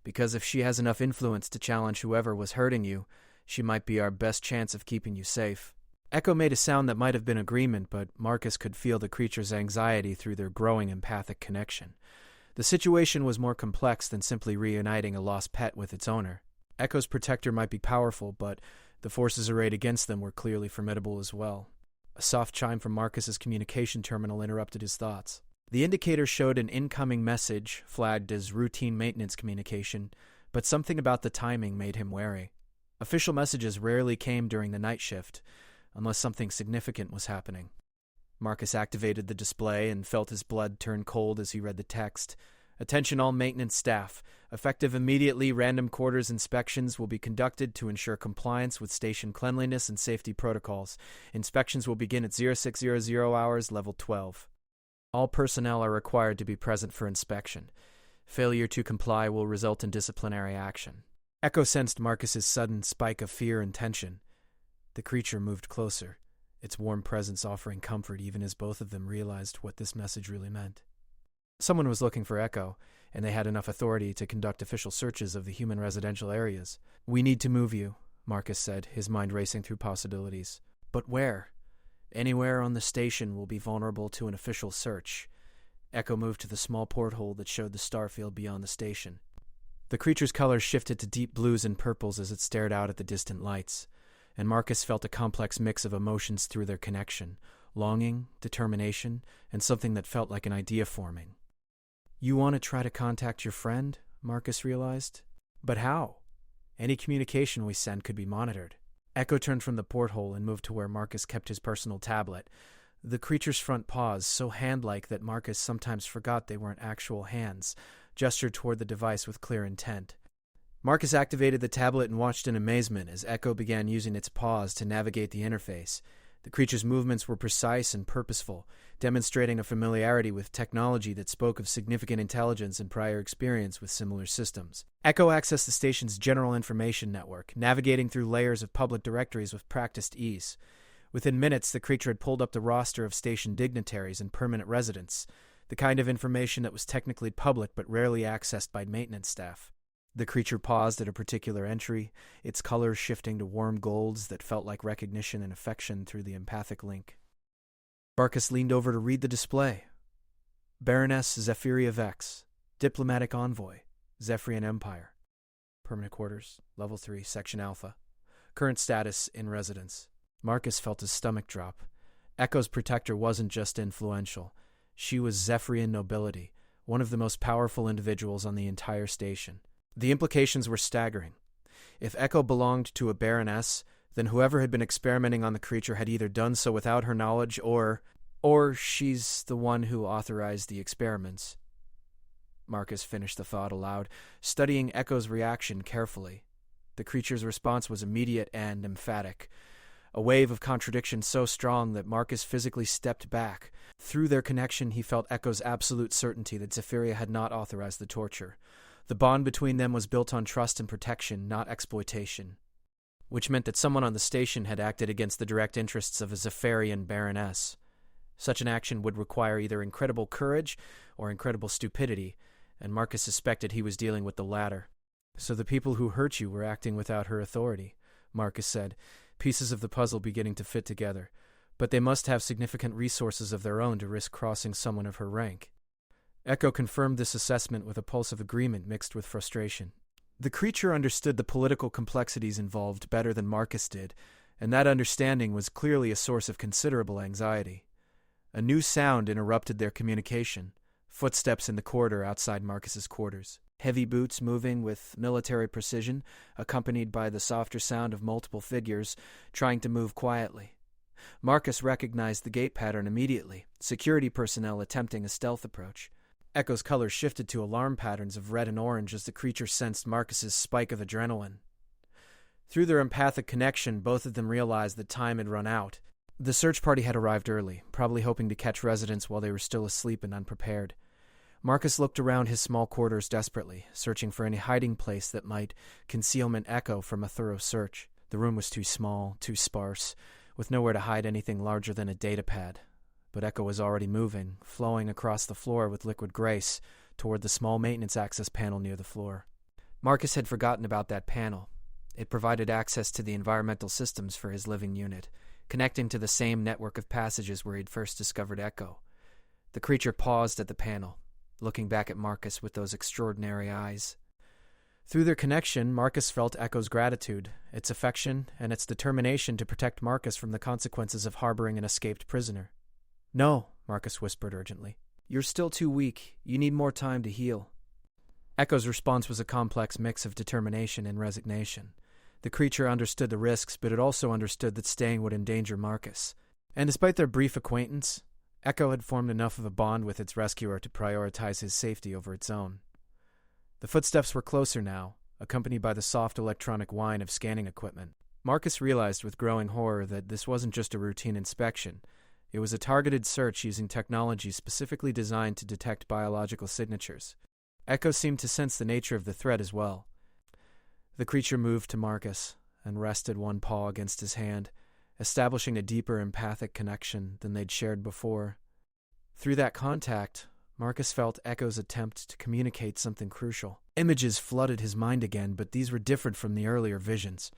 "because if she has enough influence to challenge whoever was hurting you, she might be our best chance of keeping you safe." Echo made a sound that might have been agreement, but Marcus could feel the creature's anxiety through their growing empathic connection. The situation was more complex than simply reuniting a lost pet with its owner. Echo's protector might be powerful, but the forces arrayed against them were clearly formidable as well. A soft chime from Marcus's communication terminal interrupted his thoughts. The indicator showed an incoming message, flagged as routine maintenance communication, but something about the timing made him wary. Official messages rarely came during the night shift, unless something significant was happening. Marcus activated the display and felt his blood turn cold as he read the text. "Attention all maintenance staff. Effective immediately, random quarters inspections will be conducted to ensure compliance with station cleanliness and safety protocols. Inspections will begin at 0600 hours, level 12. All personnel are required to be present for inspection. Failure to comply will result in disciplinary action." Echo sensed Marcus's sudden spike of fear and tension. The creature moved closer, its warm presence offering comfort even as both of them realized what this message really meant. Someone was looking for Echo, and they had enough authority to conduct official searches of the human residential areas. "We need to move you," Marcus said, his mind racing through possibilities. "But where?" "Anywhere on the station will be vulnerable to an official search." Echo moved to the small porthole that showed the starfield beyond the station. The creature's colors shifted to deep blues and purples as it stared out at the distant lights, and Marcus felt a complex mix of emotions through their connection: longing, determination, and something that felt like an idea forming. "You want to try to contact your friend?" Marcus realized. "But how? Any communication we send could be monitored." Echo turned from the porthole and moved to where Marcus kept his personal tablet. The creature's front paws, so hand-like that Marcus sometimes forgot they weren't actual hands, gestured toward the device with clear intent. Marcus activated the tablet and watched in amazement as Echo began using its paws to navigate the interface. The creature's movements were precise and purposeful, demonstrating a familiarity with technology that spoke of significant intelligence and prior experience with similar systems. Echo accessed the station's general information network, navigating through layers of public directories with practiced ease. Within minutes, the creature had pulled up the roster of station dignitaries and permanent residents, the kind of information that was technically public but rarely accessed by maintenance staff. The creature paused at a particular entry, its colors shifting to warm golds that felt like recognition and affection through the empathic link. Marcus leaned over to read the display. Baroness Zephyria Vex, Diplomatic Envoy, Zephyrian Empire. Permanent quarters, Level 3, Section Alpha. Current status, in residence. Marcus felt his stomach drop. Echo's protector wasn't just influential. She was Zephyrian nobility, one of the most powerful individuals on the entire station. The implications were staggering. If Echo belonged to a Baroness, then whoever had been experimenting on the creature had either done so without her knowledge or she's the one who authorized the experiments. Marcus finished the thought aloud, studying Echo's reaction carefully. The creature's response was immediate and emphatic. A wave of contradiction so strong that Marcus physically stepped back. Through their connection, he felt Echo's absolute certainty that Zephyria had not authorized the torture. The bond between them was built on trust and protection, not exploitation, which meant that someone on the station had acted against the direct interests of a Zephyrian Baroness. Such an action would require either incredible courage or incredible stupidity, and Marcus suspected he was dealing with the latter. "So the people who hurt you were acting without her authority," Marcus said, pieces of the puzzle beginning to fit together. "But they must have significant resources of their own to risk crossing someone of her rank." Echo confirmed this assessment with a pulse of agreement mixed with frustration. The creature understood the political complexities involved better than Marcus did, and that understanding was clearly a source of considerable anxiety. A new sound interrupted their communication: footsteps in the corridor outside Marcus's quarters. Heavy boots moving with military precision, accompanied by the softer sound of multiple figures trying to move quietly. Marcus recognized the gait pattern immediately, security personnel attempting a stealth approach. Echo's colors shifted to alarm patterns of red and orange as the creature sensed Marcus's spike of adrenaline. Through their empathic connection, both of them realized that time had run out. The search party had arrived early, probably hoping to catch residents while they were still asleep and unprepared. Marcus looked around his small quarters desperately, searching for any hiding place that might concealment Echo from a thorough search. The room was too small, too sparse, with nowhere to hide anything larger than a datapad. But Echo was already moving, flowing across the floor with liquid grace toward the small maintenance access panel near the floor. Marcus had forgotten about that panel. It provided access to the environmental systems for his living unit, connecting to the same network of passages where he'd first discovered Echo. The creature paused at the panel, looking back at Marcus with those extraordinary eyes. Through their connection, Marcus felt Echo's gratitude, its affection, and its determination to protect Marcus from the consequences of harboring an escaped prisoner. "No," Marcus whispered urgently. "You're still too weak. You need more time to heal." Echo's response was a complex mix of determination and resignation. The creature understood the risks, but it also understood that staying would endanger Marcus. And despite their brief acquaintance, Echo had formed enough of a bond with its rescuer to prioritize his safety over its own. The footsteps were closer now, accompanied by the soft electronic whine of scanning equipment. Marcus realized with growing horror that this wasn't just a routine inspection. It was a targeted search using technology specifically designed to detect biological signatures. Echo seemed to sense the nature of the threat as well. The creature moved to Marcus and rested one paw against his hand, establishing a deeper empathic connection than they'd shared before. Through that contact, Marcus felt Echo's attempt to communicate something crucial. Images flooded his mind again, but these were different from the earlier visions.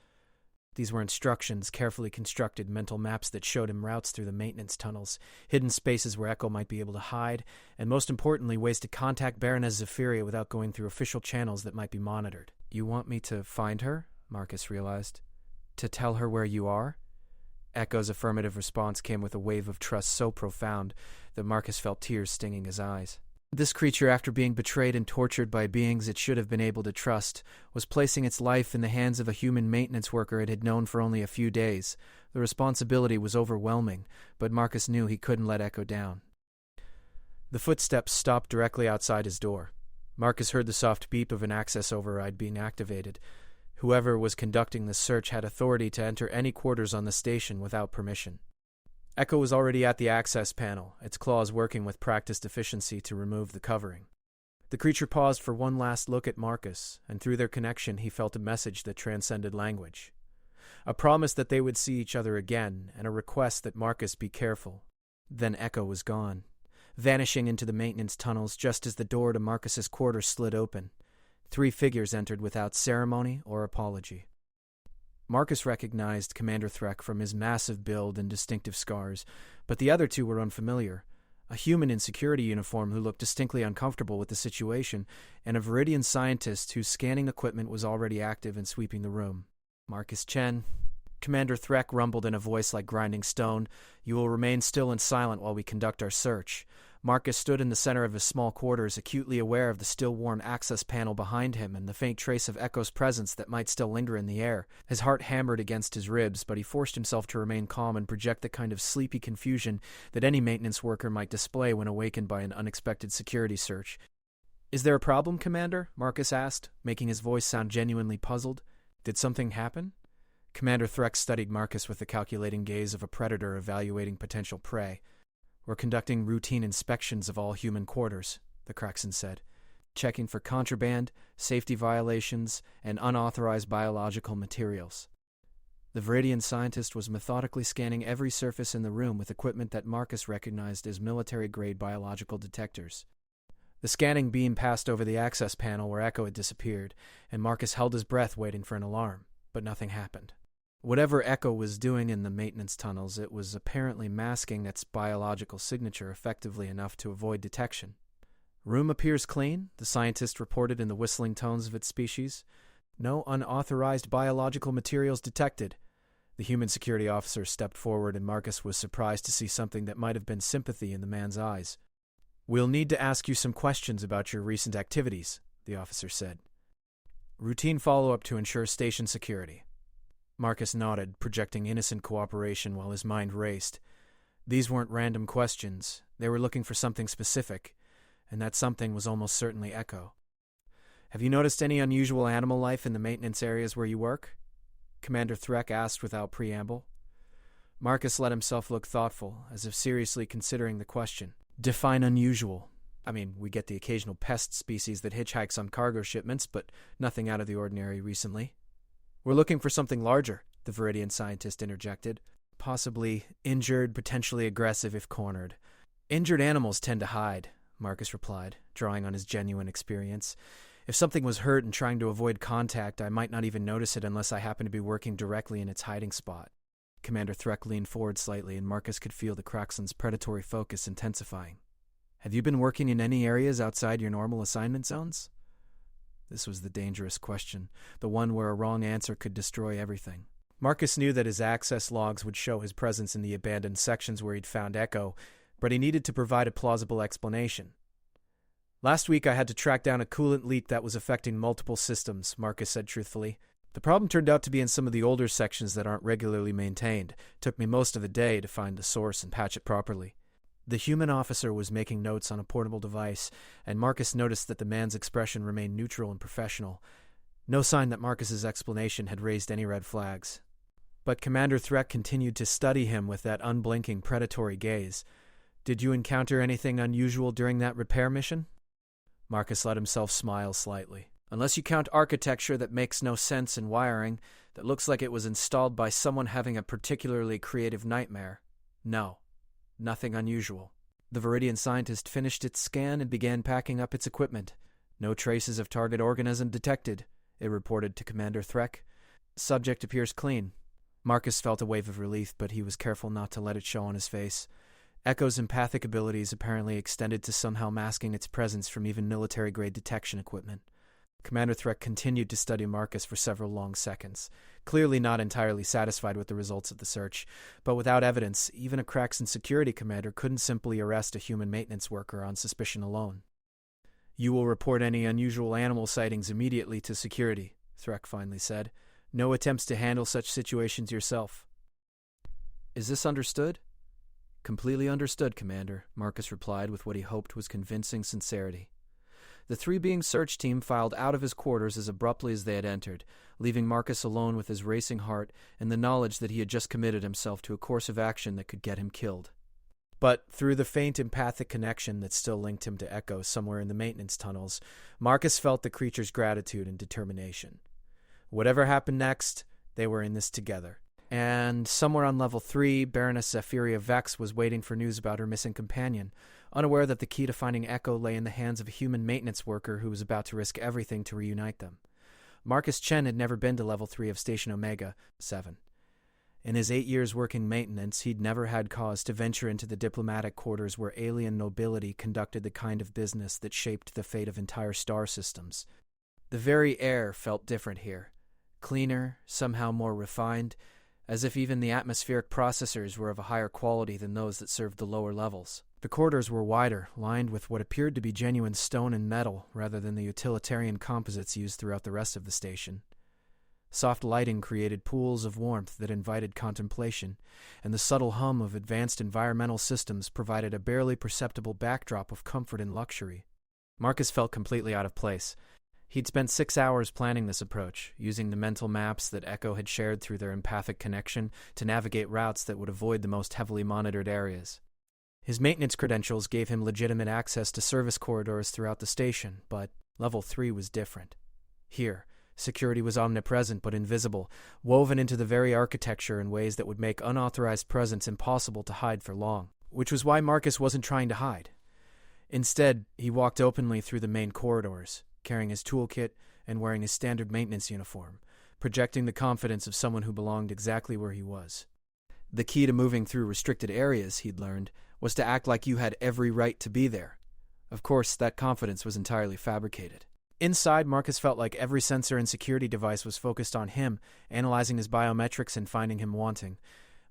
These were instructions, carefully constructed mental maps that showed him routes through the maintenance tunnels, hidden spaces where Echo might be able to hide, and most importantly, ways to contact Baroness Zephyria without going through official channels that might be monitored. "You want me to find her?" Marcus realized. "To tell her where you are?" Echo's affirmative response came with a wave of trust so profound that Marcus felt tears stinging his eyes. This creature, after being betrayed and tortured by beings it should have been able to trust, was placing its life in the hands of a human maintenance worker it had known for only a few days. The responsibility was overwhelming, but Marcus knew he couldn't let Echo down. The footsteps stopped directly outside his door. Marcus heard the soft beep of an access override being activated. Whoever was conducting the search had authority to enter any quarters on the station without permission. Echo was already at the access panel, its claws working with practiced efficiency to remove the covering. The creature paused for one last look at Marcus, and through their connection he felt a message that transcended language. A promise that they would see each other again, and a request that Marcus be careful. Then Echo was gone, vanishing into the maintenance tunnels just as the door to Marcus's quarters slid open. 3 figures entered without ceremony or apology. Marcus recognized Commander Threck from his massive build and distinctive scars, but the other 2 were unfamiliar. A human in security uniform who looked distinctly uncomfortable with the situation, and a Viridian scientist whose scanning equipment was already active and sweeping the room. "Marcus Chen," Commander Threck rumbled in a voice like grinding stone, "you will remain still and silent while we conduct our search." Marcus stood in the center of his small quarters, acutely aware of the still-warm access panel behind him and the faint trace of Echo's presence that might still linger in the air. His heart hammered against his ribs, but he forced himself to remain calm and project the kind of sleepy confusion that any maintenance worker might display when awakened by an unexpected security search. "Is there a problem, Commander?" Marcus asked, making his voice sound genuinely puzzled. "Did something happen?" Commander Threck studied Marcus with the calculating gaze of a predator evaluating potential prey. "We're conducting routine inspections of all human quarters," the Kraxan said, "checking for contraband, safety violations, and unauthorized biological materials." The Viridian scientist was methodically scanning every surface in the room with equipment that Marcus recognized as military-grade biological detectors. The scanning beam passed over the access panel where Echo had disappeared, and Marcus held his breath waiting for an alarm, but nothing happened. Whatever Echo was doing in the maintenance tunnels, it was apparently masking its biological signature effectively enough to avoid detection. "Room appears clean," the scientist reported in the whistling tones of its species. "No unauthorized biological materials detected." The human security officer stepped forward, and Marcus was surprised to see something that might have been sympathy in the man's eyes. "We'll need to ask you some questions about your recent activities," the officer said. "Routine follow-up to ensure station security." Marcus nodded, projecting innocent cooperation while his mind raced. These weren't random questions. They were looking for something specific, and that something was almost certainly Echo. "Have you noticed any unusual animal life in the maintenance areas where you work?" Commander Threck asked without preamble. Marcus let himself look thoughtful, as if seriously considering the question. "Define unusual. I mean, we get the occasional pest species that hitchhikes on cargo shipments, but nothing out of the ordinary recently." "We're looking for something larger," the Viridian scientist interjected. "Possibly injured, potentially aggressive if cornered." "Injured animals tend to hide," Marcus replied, drawing on his genuine experience. "If something was hurt and trying to avoid contact, I might not even notice it unless I happen to be working directly in its hiding spot." Commander Threck leaned forward slightly, and Marcus could feel the Kraxan's predatory focus intensifying. "Have you been working in any areas outside your normal assignment zones?" This was the dangerous question, the one where a wrong answer could destroy everything. Marcus knew that his access logs would show his presence in the abandoned sections where he'd found Echo, but he needed to provide a plausible explanation. "Last week I had to track down a coolant leak that was affecting multiple systems," Marcus said truthfully. "The problem turned out to be in some of the older sections that aren't regularly maintained. It took me most of the day to find the source and patch it properly." The human officer was making notes on a portable device, and Marcus noticed that the man's expression remained neutral and professional. No sign that Marcus's explanation had raised any red flags. But Commander Threck continued to study him with that unblinking predatory gaze. "Did you encounter anything unusual during that repair mission?" Marcus let himself smile slightly. "Unless you count architecture that makes no sense in wiring, that looks like it was installed by someone having a particularly creative nightmare. No. Nothing unusual." The Viridian scientist finished its scan and began packing up its equipment. No traces of target organism detected, it reported to Commander Threk. Subject appears clean. Marcus felt a wave of relief, but he was careful not to let it show on his face. Echo's empathic abilities apparently extended to somehow masking its presence from even military-grade detection equipment. Commander Threk continued to study Marcus for several long seconds, clearly not entirely satisfied with the results of the search, but without evidence, even a Kraxan security commander couldn't simply arrest a human maintenance worker on suspicion alone. "You will report any unusual animal sightings immediately to security," Threk finally said. "No attempts to handle such situations yourself." "Is this understood?" "Completely understood, Commander," Marcus replied with what he hoped was convincing sincerity. The three-being search team filed out of his quarters as abruptly as they had entered, leaving Marcus alone with his racing heart and the knowledge that he had just committed himself to a course of action that could get him killed. But through the faint empathic connection that still linked him to Echo somewhere in the maintenance tunnels, Marcus felt the creature's gratitude and determination. Whatever happened next, they were in this together. And somewhere on level 3, Baroness Zephyria Vex was waiting for news about her missing companion, unaware that the key to finding Echo lay in the hands of a human maintenance worker who was about to risk everything to reunite them. Marcus Chen had never been to level 3 of Station Omega 7. In his 8 years working maintenance, he'd never had cause to venture into the diplomatic quarters where alien nobility conducted the kind of business that shaped the fate of entire star systems. The very air felt different here. Cleaner, somehow more refined, as if even the atmospheric processors were of a higher quality than those that served the lower levels. The corridors were wider, lined with what appeared to be genuine stone and metal rather than the utilitarian composites used throughout the rest of the station. Soft lighting created pools of warmth that invited contemplation, and the subtle hum of advanced environmental systems provided a barely perceptible backdrop of comfort and luxury. Marcus felt completely out of place. He'd spent 6 hours planning this approach, using the mental maps that Echo had shared through their empathic connection to navigate routes that would avoid the most heavily monitored areas. His maintenance credentials gave him legitimate access to service corridors throughout the station, but level 3 was different. Here, security was omnipresent but invisible, woven into the very architecture in ways that would make unauthorized presence impossible to hide for long, which was why Marcus wasn't trying to hide. Instead, he walked openly through the main corridors, carrying his toolkit and wearing his standard maintenance uniform, projecting the confidence of someone who belonged exactly where he was. The key to moving through restricted areas, he'd learned, was to act like you had every right to be there. Of course, that confidence was entirely fabricated. Inside, Marcus felt like every sensor and security device was focused on him, analyzing his biometrics and finding him wanting.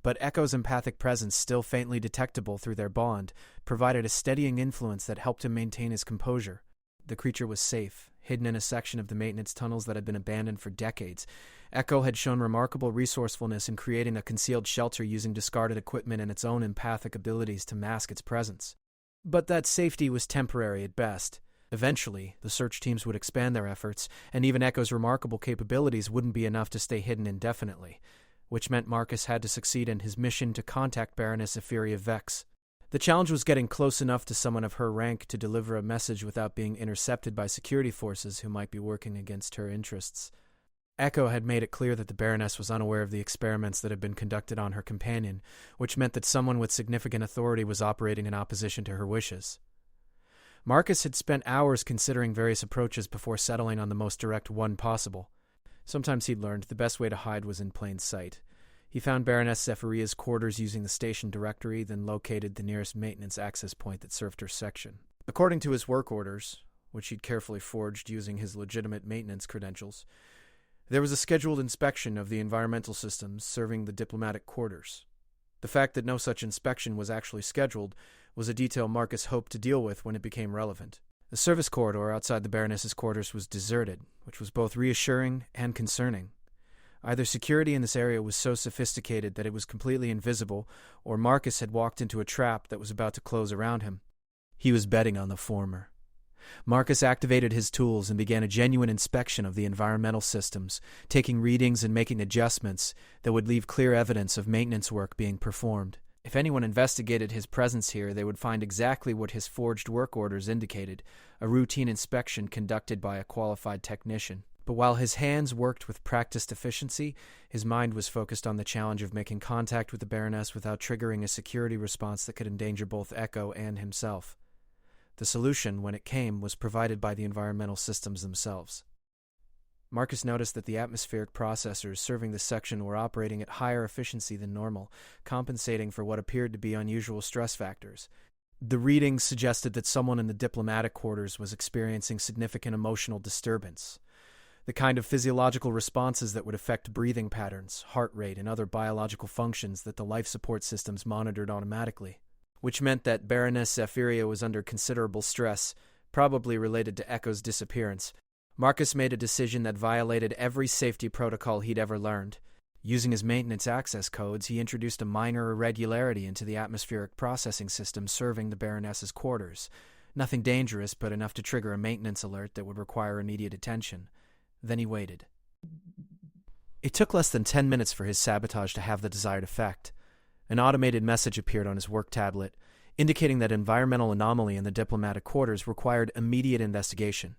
But Echo's empathic presence, still faintly detectable through their bond, provided a steadying influence that helped him maintain his composure. The creature was safe, hidden in a section of the maintenance tunnels that had been abandoned for decades. Echo had shown remarkable resourcefulness in creating a concealed shelter using discarded equipment and its own empathic abilities to mask its presence. But that safety was temporary at best. Eventually, the search teams would expand their efforts, and even Echo's remarkable capabilities wouldn't be enough to stay hidden indefinitely, which meant Marcus had to succeed in his mission to contact Baroness Zephyria Vex. The challenge was getting close enough to someone of her rank to deliver a message without being intercepted by security forces who might be working against her interests. Echo had made it clear that the Baroness was unaware of the experiments that had been conducted on her companion, which meant that someone with significant authority was operating in opposition to her wishes. Marcus had spent hours considering various approaches before settling on the most direct one possible. Sometimes he'd learned the best way to hide was in plain sight. He found Baroness Zephyrya's quarters using the station directory, then located the nearest maintenance access point that served her section. According to his work orders, which he'd carefully forged using his legitimate maintenance credentials, there was a scheduled inspection of the environmental systems serving the diplomatic quarters. The fact that no such inspection was actually scheduled was a detail Marcus hoped to deal with when it became relevant. The service corridor outside the Baroness's quarters was deserted, which was both reassuring and concerning. Either security in this area was so sophisticated that it was completely invisible, or Marcus had walked into a trap that was about to close around him. He was betting on the former. Marcus activated his tools and began a genuine inspection of the environmental systems, taking readings and making adjustments that would leave clear evidence of maintenance work being performed. If anyone investigated his presence here, they would find exactly what his forged work orders indicated, a routine inspection conducted by a qualified technician. But while his hands worked with practiced efficiency, his mind was focused on the challenge of making contact with the Baroness without triggering a security response that could endanger both Echo and himself. The solution, when it came, was provided by the environmental systems themselves. Marcus noticed that the atmospheric processors serving the section were operating at higher efficiency than normal, compensating for what appeared to be unusual stress factors. The readings suggested that someone in the diplomatic quarters was experiencing significant emotional disturbance, the kind of physiological responses that would affect breathing patterns, heart rate, and other biological functions that the life support systems monitored automatically, which meant that Baroness Zephyria was under considerable stress, probably related to Echo's disappearance. Marcus made a decision that violated every safety protocol he'd ever learned. Using his maintenance access codes, he introduced a minor irregularity into the atmospheric processing system serving the Baroness's quarters. Nothing dangerous, but enough to trigger a maintenance alert that would require immediate attention. Then he waited. It took less than 10 minutes for his sabotage to have the desired effect. An automated message appeared on his work tablet, indicating that environmental anomaly in the diplomatic quarters required immediate investigation.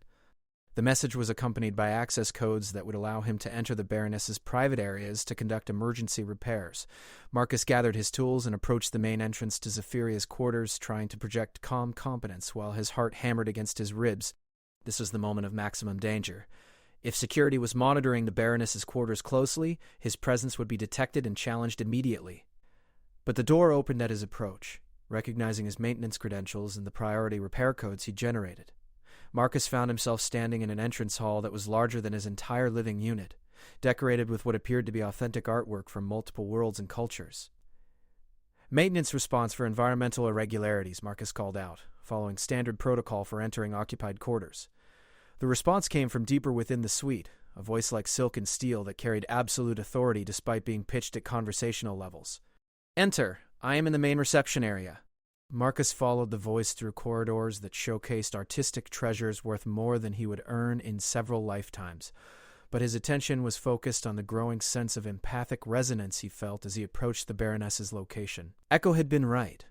The message was accompanied by access codes that would allow him to enter the Baroness's private areas to conduct emergency repairs. Marcus gathered his tools and approached the main entrance to Zephyria's quarters, trying to project calm competence while his heart hammered against his ribs. This was the moment of maximum danger. If security was monitoring the Baroness's quarters closely, his presence would be detected and challenged immediately. But the door opened at his approach, recognizing his maintenance credentials and the priority repair codes he generated. Marcus found himself standing in an entrance hall that was larger than his entire living unit, decorated with what appeared to be authentic artwork from multiple worlds and cultures. Maintenance response for environmental irregularities, Marcus called out, following standard protocol for entering occupied quarters. The response came from deeper within the suite, a voice like silk and steel that carried absolute authority despite being pitched at conversational levels. "Enter. I am in the main reception area." Marcus followed the voice through corridors that showcased artistic treasures worth more than he would earn in several lifetimes, but his attention was focused on the growing sense of empathic resonance he felt as he approached the Baroness's location. Echo had been right.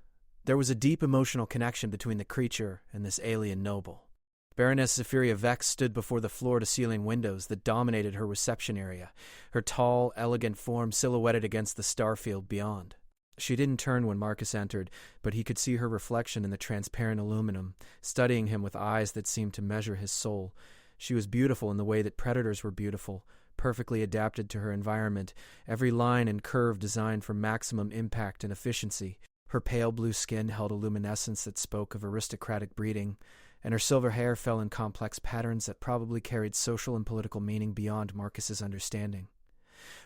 There was a deep emotional connection between the creature and this alien noble. Baroness Zephyria Vex stood before the floor-to-ceiling windows that dominated her reception area, her tall, elegant form silhouetted against the starfield beyond. She didn't turn when Marcus entered, but he could see her reflection in the transparent aluminum, studying him with eyes that seemed to measure his soul. She was beautiful in the way that predators were beautiful, perfectly adapted to her environment, every line and curve designed for maximum impact and efficiency. Her pale blue skin held a luminescence that spoke of aristocratic breeding, and her silver hair fell in complex patterns that probably carried social and political meaning beyond Marcus's understanding.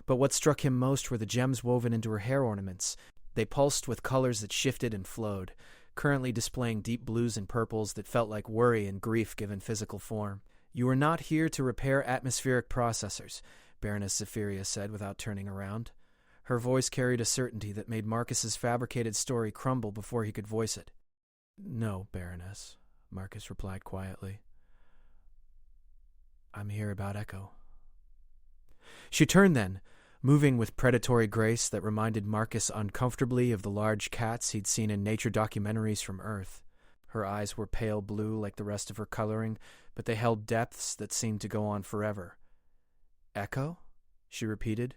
But what struck him most were the gems woven into her hair ornaments. They pulsed with colors that shifted and flowed, currently displaying deep blues and purples that felt like worry and grief given physical form. "You are not here to repair atmospheric processors," Baroness Zephyria said without turning around. Her voice carried a certainty that made Marcus's fabricated story crumble before he could voice it. "No, Baroness," Marcus replied quietly. "I'm here about Echo." She turned then, moving with predatory grace that reminded Marcus uncomfortably of the large cats he'd seen in nature documentaries from Earth. Her eyes were pale blue like the rest of her coloring, but they held depths that seemed to go on forever. "Echo?" she repeated,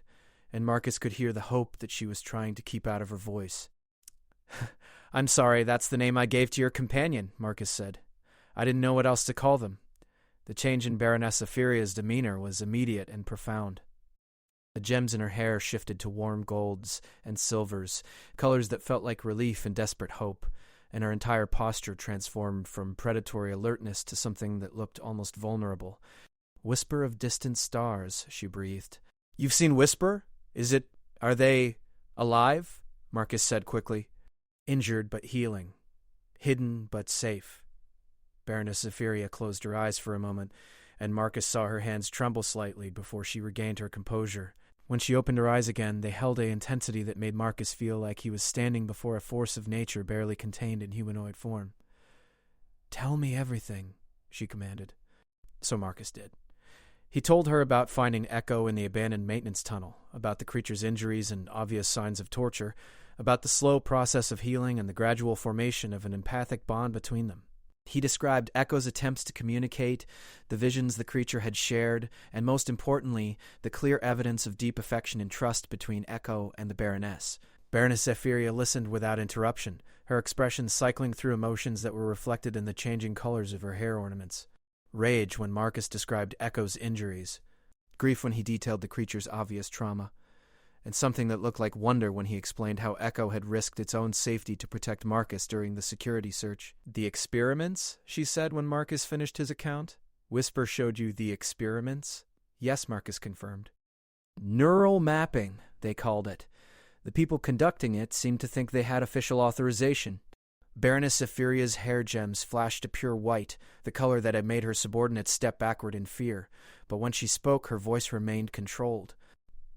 and Marcus could hear the hope that she was trying to keep out of her voice. "I'm sorry, that's the name I gave to your companion," Marcus said. "I didn't know what else to call them." The change in Baroness Zephiria's demeanor was immediate and profound. The gems in her hair shifted to warm golds and silvers, colors that felt like relief and desperate hope, and her entire posture transformed from predatory alertness to something that looked almost vulnerable. "Whisper of distant stars," she breathed. "You've seen Whisper? Are they alive?" Marcus said quickly. "Injured but healing. Hidden but safe." Baroness Zephyria closed her eyes for a moment, and Marcus saw her hands tremble slightly before she regained her composure. When she opened her eyes again, they held an intensity that made Marcus feel like he was standing before a force of nature barely contained in humanoid form. "Tell me everything," she commanded. So Marcus did. He told her about finding Echo in the abandoned maintenance tunnel, about the creature's injuries and obvious signs of torture, about the slow process of healing and the gradual formation of an empathic bond between them. He described Echo's attempts to communicate, the visions the creature had shared, and most importantly, the clear evidence of deep affection and trust between Echo and the Baroness. Baroness Zephyria listened without interruption, her expression cycling through emotions that were reflected in the changing colors of her hair ornaments. Rage when Marcus described Echo's injuries, grief when he detailed the creature's obvious trauma, and something that looked like wonder when he explained how Echo had risked its own safety to protect Marcus during the security search. "The experiments?" she said when Marcus finished his account. "Whisper showed you the experiments?" "Yes," Marcus confirmed. "Neural mapping, they called it. The people conducting it seemed to think they had official authorization." Baroness Zephiria's hair gems flashed a pure white, the color that had made her subordinates step backward in fear, but when she spoke, her voice remained controlled.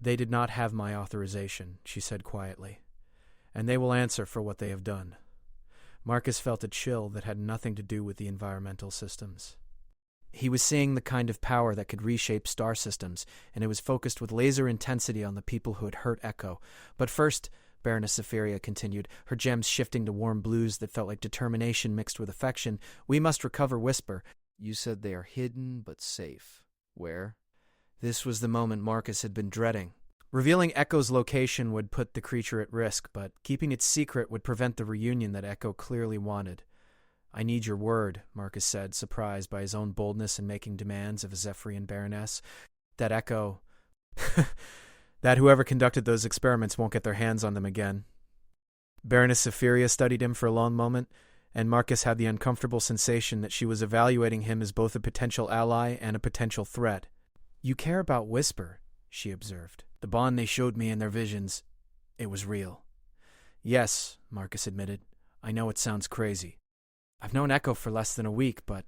"They did not have my authorization," she said quietly, "and they will answer for what they have done." Marcus felt a chill that had nothing to do with the environmental systems. He was seeing the kind of power that could reshape star systems, and it was focused with laser intensity on the people who had hurt Echo. "But first," Baroness Zephyria continued, her gems shifting to warm blues that felt like determination mixed with affection, "we must recover Whisper." "You said they are hidden but safe. Where?" This was the moment Marcus had been dreading. Revealing Echo's location would put the creature at risk, but keeping it secret would prevent the reunion that Echo clearly wanted. "I need your word," Marcus said, surprised by his own boldness in making demands of a Zephyrian Baroness. "That Echo... that whoever conducted those experiments won't get their hands on them again." Baroness Zephyria studied him for a long moment, and Marcus had the uncomfortable sensation that she was evaluating him as both a potential ally and a potential threat. "You care about Whisper," she observed. "The bond they showed me in their visions, it was real." "Yes," Marcus admitted. "I know it sounds crazy. I've known Echo for less than a week, but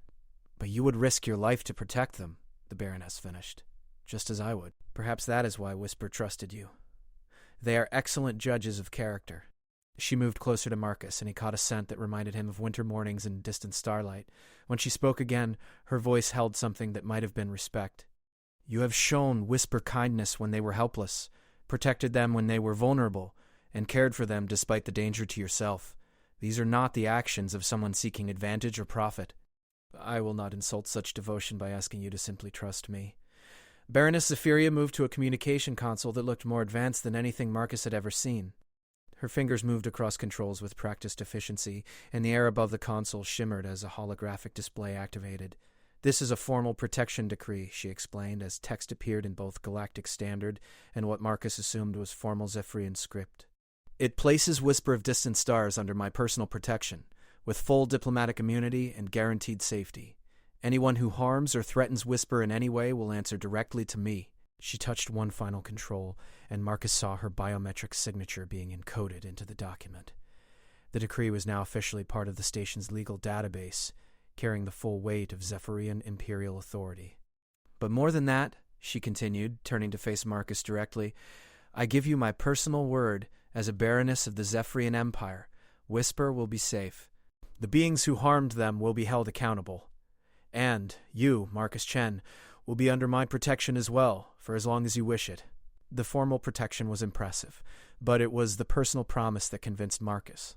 you would risk your life to protect them," the Baroness finished. "Just as I would. Perhaps that is why Whisper trusted you. They are excellent judges of character." She moved closer to Marcus, and he caught a scent that reminded him of winter mornings and distant starlight. When she spoke again, her voice held something that might have been respect. "You have shown Whisper kindness when they were helpless, protected them when they were vulnerable, and cared for them despite the danger to yourself. These are not the actions of someone seeking advantage or profit." "I will not insult such devotion by asking you to simply trust me." Baroness Zephyria moved to a communication console that looked more advanced than anything Marcus had ever seen. Her fingers moved across controls with practiced efficiency, and the air above the console shimmered as a holographic display activated. "This is a formal protection decree," she explained, as text appeared in both Galactic Standard and what Marcus assumed was formal Zephyrian script. "It places Whisper of Distant Stars under my personal protection, with full diplomatic immunity and guaranteed safety. Anyone who harms or threatens Whisper in any way will answer directly to me." She touched one final control, and Marcus saw her biometric signature being encoded into the document. The decree was now officially part of the station's legal database, carrying the full weight of Zephyrian imperial authority. "But more than that," she continued, turning to face Marcus directly, "I give you my personal word as a Baroness of the Zephyrian Empire. Whisper will be safe. The beings who harmed them will be held accountable. And you, Marcus Chen, will be under my protection as well, for as long as you wish it." The formal protection was impressive, but it was the personal promise that convinced Marcus.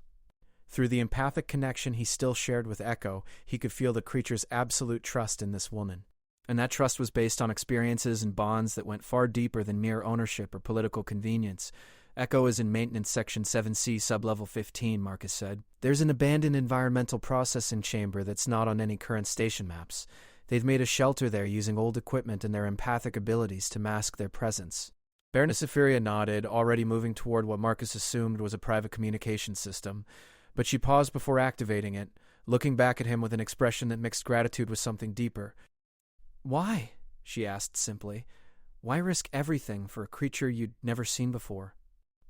Through the empathic connection he still shared with Echo, he could feel the creature's absolute trust in this woman. And that trust was based on experiences and bonds that went far deeper than mere ownership or political convenience. "Echo is in Maintenance Section 7C, Sublevel 15, Marcus said. "There's an abandoned environmental processing chamber that's not on any current station maps. They've made a shelter there using old equipment and their empathic abilities to mask their presence." Baroness Zephyria nodded, already moving toward what Marcus assumed was a private communication system, but she paused before activating it, looking back at him with an expression that mixed gratitude with something deeper. "Why?" she asked simply. "Why risk everything for a creature you'd never seen before?"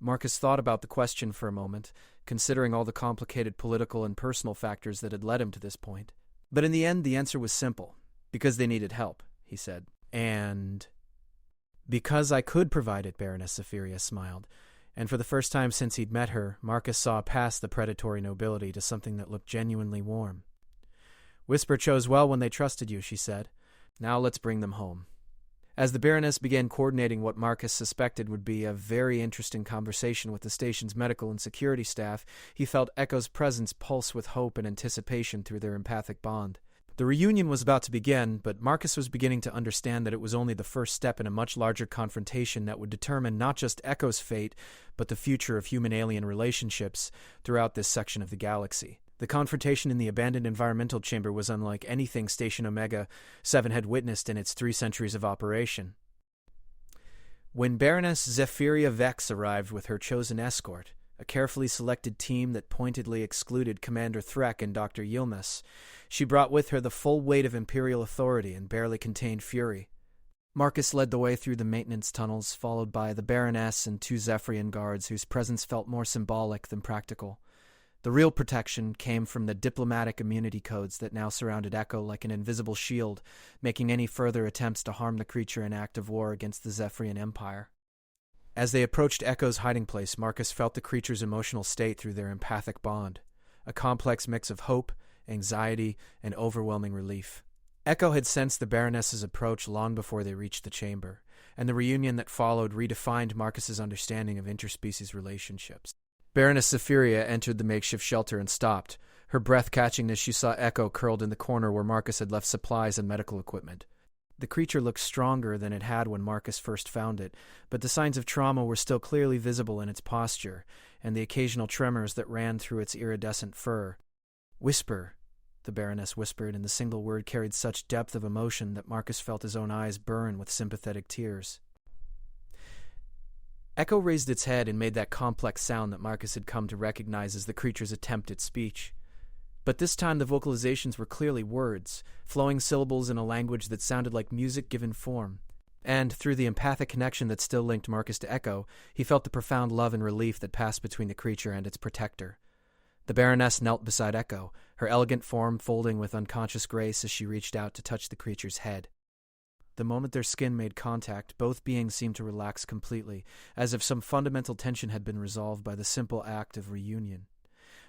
Marcus thought about the question for a moment, considering all the complicated political and personal factors that had led him to this point. But in the end, the answer was simple. "Because they needed help," he said. "And..." "Because I could provide it," Baroness Zephyria smiled. And for the first time since he'd met her, Marcus saw past the predatory nobility to something that looked genuinely warm. "Whisper chose well when they trusted you," she said. "Now let's bring them home." As the Baroness began coordinating what Marcus suspected would be a very interesting conversation with the station's medical and security staff, he felt Echo's presence pulse with hope and anticipation through their empathic bond. The reunion was about to begin, but Marcus was beginning to understand that it was only the first step in a much larger confrontation that would determine not just Echo's fate, but the future of human-alien relationships throughout this section of the galaxy. The confrontation in the abandoned environmental chamber was unlike anything Station Omega-7 had witnessed in its 3 centuries of operation. When Baroness Zephyria Vex arrived with her chosen escort, a carefully selected team that pointedly excluded Commander Threk and Dr. Yilmas, she brought with her the full weight of Imperial authority and barely contained fury. Marcus led the way through the maintenance tunnels, followed by the Baroness and 2 Zephyrian guards whose presence felt more symbolic than practical. The real protection came from the diplomatic immunity codes that now surrounded Echo like an invisible shield, making any further attempts to harm the creature an act of war against the Zephyrian Empire. As they approached Echo's hiding place, Marcus felt the creature's emotional state through their empathic bond, a complex mix of hope, anxiety, and overwhelming relief. Echo had sensed the Baroness's approach long before they reached the chamber, and the reunion that followed redefined Marcus's understanding of interspecies relationships. Baroness Zephyria entered the makeshift shelter and stopped, her breath catching as she saw Echo curled in the corner where Marcus had left supplies and medical equipment. The creature looked stronger than it had when Marcus first found it, but the signs of trauma were still clearly visible in its posture, and the occasional tremors that ran through its iridescent fur. "Whisper," the Baroness whispered, and the single word carried such depth of emotion that Marcus felt his own eyes burn with sympathetic tears. Echo raised its head and made that complex sound that Marcus had come to recognize as the creature's attempt at speech. But this time the vocalizations were clearly words, flowing syllables in a language that sounded like music given form. And, through the empathic connection that still linked Marcus to Echo, he felt the profound love and relief that passed between the creature and its protector. The Baroness knelt beside Echo, her elegant form folding with unconscious grace as she reached out to touch the creature's head. The moment their skin made contact, both beings seemed to relax completely, as if some fundamental tension had been resolved by the simple act of reunion.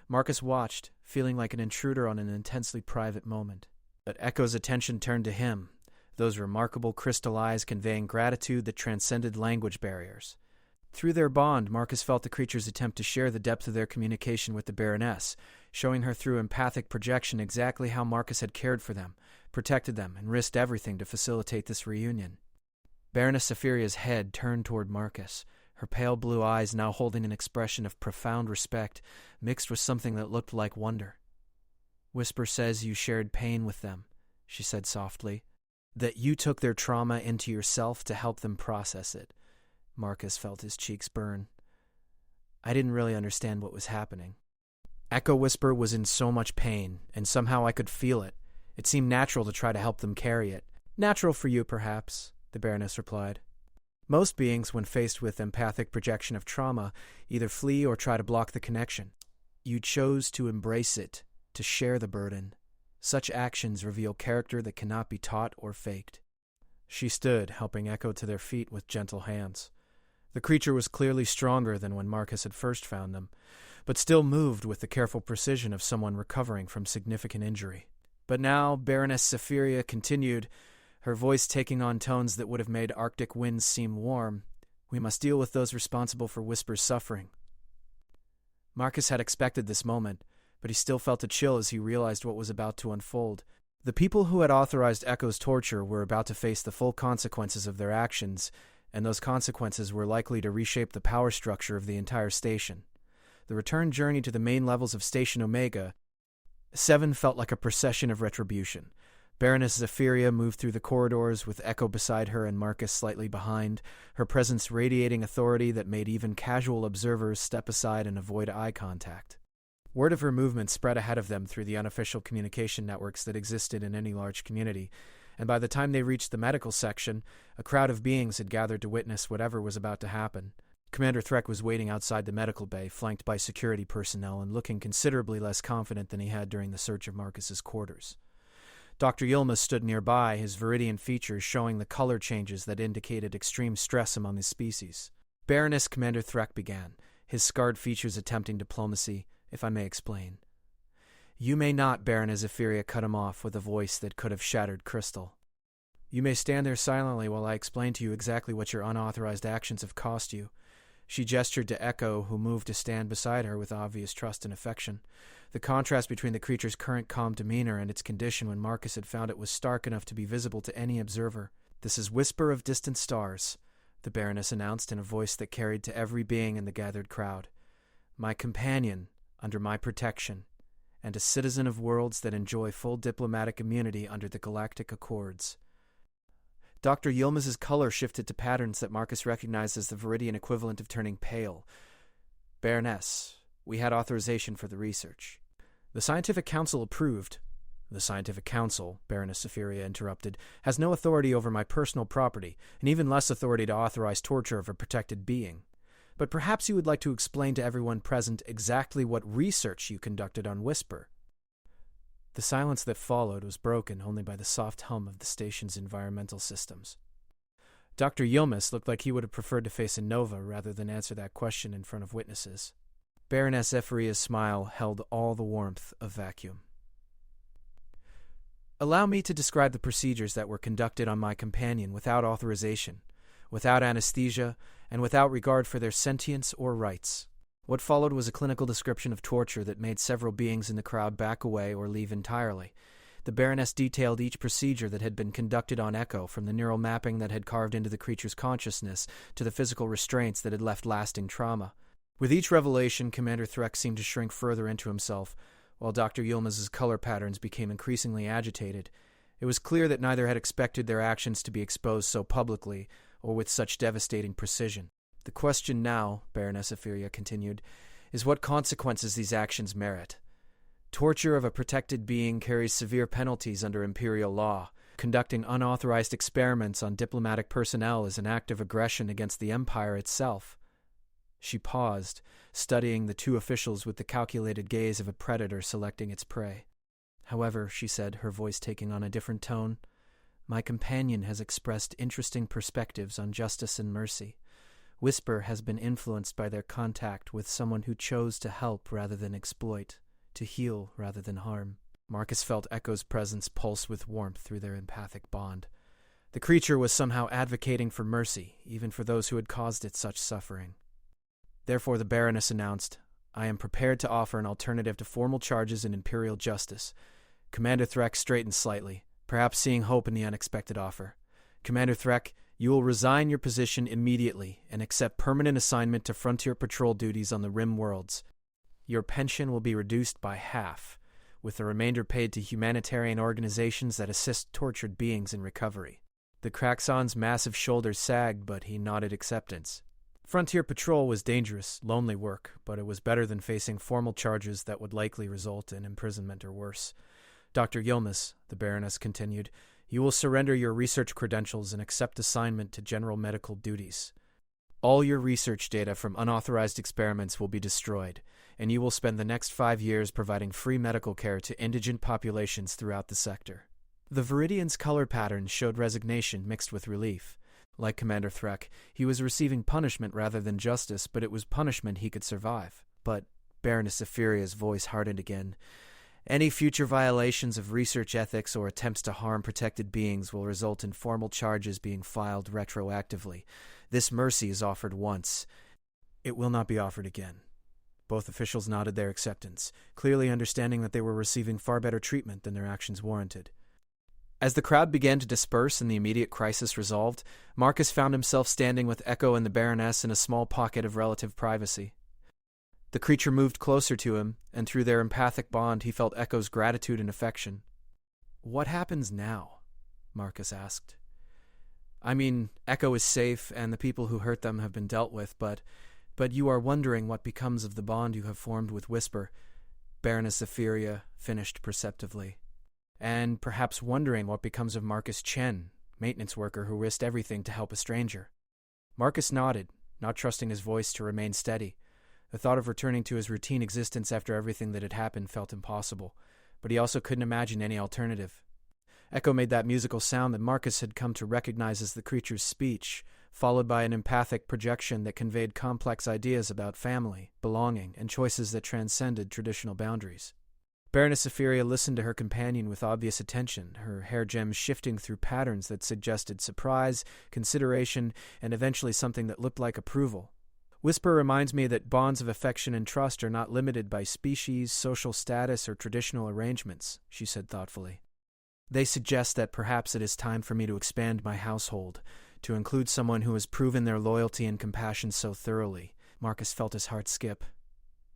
Marcus watched, feeling like an intruder on an intensely private moment. But Echo's attention turned to him, those remarkable crystal eyes conveying gratitude that transcended language barriers. Through their bond, Marcus felt the creature's attempt to share the depth of their communication with the Baroness, showing her through empathic projection exactly how Marcus had cared for them, protected them, and risked everything to facilitate this reunion. Baroness Zephyria's head turned toward Marcus, her pale blue eyes now holding an expression of profound respect, mixed with something that looked like wonder. "Whisper says you shared pain with them," she said softly, "that you took their trauma into yourself to help them process it." Marcus felt his cheeks burn. "I didn't really understand what was happening. Echo Whisper was in so much pain, and somehow I could feel it. It seemed natural to try to help them carry it." "Natural for you, perhaps," the Baroness replied. "Most beings, when faced with empathic projection of trauma, either flee or try to block the connection. You chose to embrace it, to share the burden. Such actions reveal character that cannot be taught or faked." She stood, helping Echo to their feet with gentle hands. The creature was clearly stronger than when Marcus had first found them, but still moved with the careful precision of someone recovering from significant injury. But now Baroness Zephyria continued, her voice taking on tones that would have made Arctic winds seem warm. "We must deal with those responsible for Whisper's suffering." Marcus had expected this moment, but he still felt a chill as he realized what was about to unfold. The people who had authorized Echo's torture were about to face the full consequences of their actions, and those consequences were likely to reshape the power structure of the entire station. The return journey to the main levels of Station Omega-7 felt like a procession of retribution. Baroness Zephyria moved through the corridors with Echo beside her and Marcus slightly behind, her presence radiating authority that made even casual observers step aside and avoid eye contact. Word of her movement spread ahead of them through the unofficial communication networks that existed in any large community, and by the time they reached the medical section, a crowd of beings had gathered to witness whatever was about to happen. Commander Threk was waiting outside the medical bay, flanked by security personnel and looking considerably less confident than he had during the search of Marcus's quarters. Dr. Yilmas stood nearby, his viridian features showing the color changes that indicated extreme stress among the species. "Baroness," Commander Threk began, his scarred features attempting diplomacy, "if I may explain." "You may not," Baroness Zephyria cut him off with a voice that could have shattered crystal. You may stand there silently while I explain to you exactly what your unauthorized actions have cost you." She gestured to Echo, who moved to stand beside her with obvious trust and affection. The contrast between the creature's current calm demeanor and its condition when Marcus had found it was stark enough to be visible to any observer. "This is Whisper of Distant Stars," the Baroness announced in a voice that carried to every being in the gathered crowd. "My companion, under my protection, and a citizen of worlds that enjoy full diplomatic immunity under the Galactic Accords." Dr. Yilmaz's color shifted to patterns that Marcus recognized as the Viridian equivalent of turning pale. "Baroness, we had authorization for the research." "The Scientific Council approved." "The Scientific Council," Baroness Safiria interrupted, "has no authority over my personal property, and even less authority to authorize torture of a protected being. But perhaps you would like to explain to everyone present exactly what research you conducted on Whisper." The silence that followed was broken only by the soft hum of the station's environmental systems. Dr. Yilmaz looked like he would have preferred to face a Nova rather than answer that question in front of witnesses. Baroness Saphiria's smile held all the warmth of vacuum. "Allow me to describe the procedures that were conducted on my companion without authorization, without anesthesia, and without regard for their sentience or rights." What followed was a clinical description of torture that made several beings in the crowd back away or leave entirely. The Baroness detailed each procedure that had been conducted on Echo, from the neural mapping that had carved into the creature's consciousness to the physical restraints that had left lasting trauma. With each revelation, Commander Threck seemed to shrink further into himself, while Dr. Yilmaz's color patterns became increasingly agitated. It was clear that neither had expected their actions to be exposed so publicly or with such devastating precision. "The question now," Baroness Safiria continued, "is what consequences these actions merit. Torture of a protected being carries severe penalties under imperial law. Conducting unauthorized experiments on diplomatic personnel is an act of aggression against the Empire itself." She paused, studying the two officials with the calculated gaze of a predator selecting its prey. "However," she said, her voice taking on a different tone, "my companion has expressed interesting perspectives on justice and mercy. Whisper has been influenced by their contact with someone who chose to help rather than exploit, to heal rather than harm." Marcus felt Echo's presence pulse with warmth through their empathic bond. The creature was somehow advocating for mercy, even for those who had caused it such suffering. Therefore, the Baroness announced, "I am prepared to offer an alternative to formal charges in imperial justice." Commander Threck straightened slightly, perhaps seeing hope in the unexpected offer. "Commander Threck, you will resign your position immediately and accept permanent assignment to frontier patrol duties on the Rim worlds. Your pension will be reduced by half, with the remainder paid to humanitarian organizations that assist tortured beings in recovery." The Kraxon's massive shoulders sagged, but he nodded acceptance. Frontier patrol was dangerous, lonely work, but it was better than facing formal charges that would likely result in imprisonment or worse. "Dr. Yilmaz," the Baroness continued, "you will surrender your research credentials and accept assignment to general medical duties. All your research data from unauthorized experiments will be destroyed, and you will spend the next 5 years providing free medical care to indigent populations throughout the sector." The Viridian's color patterns showed resignation mixed with relief. Like Commander Threck, he was receiving punishment rather than justice, but it was punishment he could survive. But Baroness Saphiria's voice hardened again. "Any future violations of research ethics or attempts to harm protected beings will result in formal charges being filed retroactively. This mercy is offered once. It will not be offered again." Both officials nodded their acceptance, clearly understanding that they were receiving far better treatment than their actions warranted. As the crowd began to disperse and the immediate crisis resolved, Marcus found himself standing with Echo and the Baroness in a small pocket of relative privacy. The creature moved closer to him, and through their empathic bond he felt Echo's gratitude and affection. "What happens now?" Marcus asked. "I mean, Echo is safe, and the people who hurt them have been dealt with, but you are wondering what becomes of the bond you have formed with Whisper," Baroness Safiria finished perceptively. "And perhaps wondering what becomes of Marcus Chen, maintenance worker who risked everything to help a stranger." Marcus nodded, not trusting his voice to remain steady. The thought of returning to his routine existence after everything that had happened felt impossible, but he also couldn't imagine any alternative. Echo made that musical sound that Marcus had come to recognize as the creature's speech, followed by an empathic projection that conveyed complex ideas about family, belonging, and choices that transcended traditional boundaries. Baroness Etheria listened to her companion with obvious attention, her hair gems shifting through patterns that suggested surprise, consideration, and eventually something that looked like approval. Whisper reminds me that bonds of affection and trust are not limited by species, social status, or traditional arrangements, she said thoughtfully. They suggest that perhaps it is time for me to expand my household, to include someone who has proven their loyalty and compassion so thoroughly. Marcus felt his heart skip.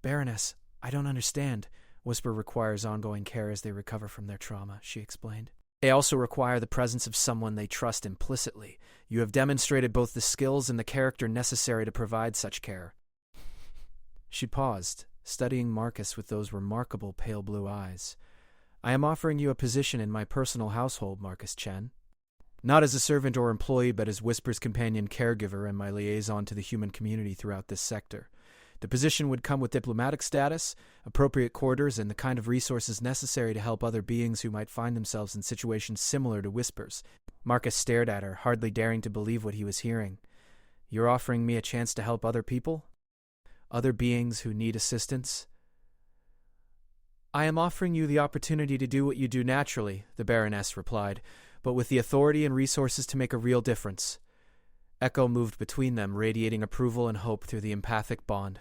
Baroness, I don't understand. Whisper requires ongoing care as they recover from their trauma, she explained. They also require the presence of someone they trust implicitly. You have demonstrated both the skills and the character necessary to provide such care. She paused, studying Marcus with those remarkable pale blue eyes. I am offering you a position in my personal household, Marcus Chen. Not as a servant or employee, but as Whisper's companion caregiver and my liaison to the human community throughout this sector. The position would come with diplomatic status, appropriate quarters, and the kind of resources necessary to help other beings who might find themselves in situations similar to Whisper's. Marcus stared at her, hardly daring to believe what he was hearing. You're offering me a chance to help other people? Other beings who need assistance? I am offering you the opportunity to do what you do naturally, the Baroness replied, but with the authority and resources to make a real difference. Echo moved between them, radiating approval and hope through the empathic bond.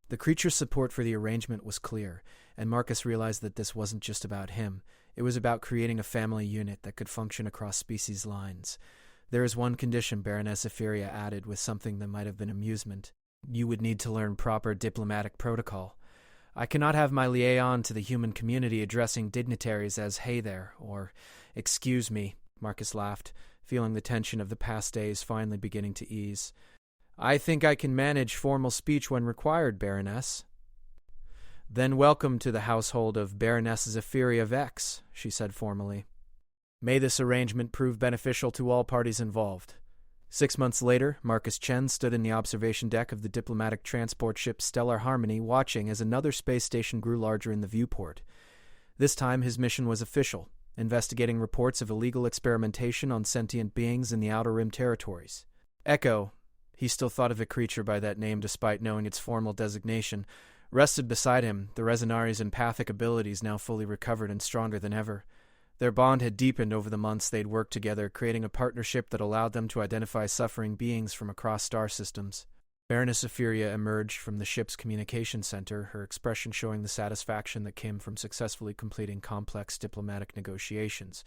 The creature's support for the arrangement was clear, and Marcus realized that this wasn't just about him. It was about creating a family unit that could function across species lines. There is one condition, Baroness Etheria added with something that might have been amusement. You would need to learn proper diplomatic protocol. I cannot have my liaison to the human community addressing dignitaries as "hey there," or "excuse me," Marcus laughed, feeling the tension of the past days finally beginning to ease. I think I can manage formal speech when required, Baroness. Then welcome to the household of Baroness Etheria Vex, she said formally. May this arrangement prove beneficial to all parties involved. 6 months later, Marcus Chen stood in the observation deck of the diplomatic transport ship Stellar Harmony, watching as another space station grew larger in the viewport. This time his mission was official, investigating reports of illegal experimentation on sentient beings in the Outer Rim territories. Echo, he still thought of the creature by that name despite knowing its formal designation, rested beside him, the Resonari's empathic abilities now fully recovered and stronger than ever. Their bond had deepened over the months they'd worked together, creating a partnership that allowed them to identify suffering beings from across star systems. Baroness Etheria emerged from the ship's communication center, her expression showing the satisfaction that came from successfully completing complex diplomatic negotiations.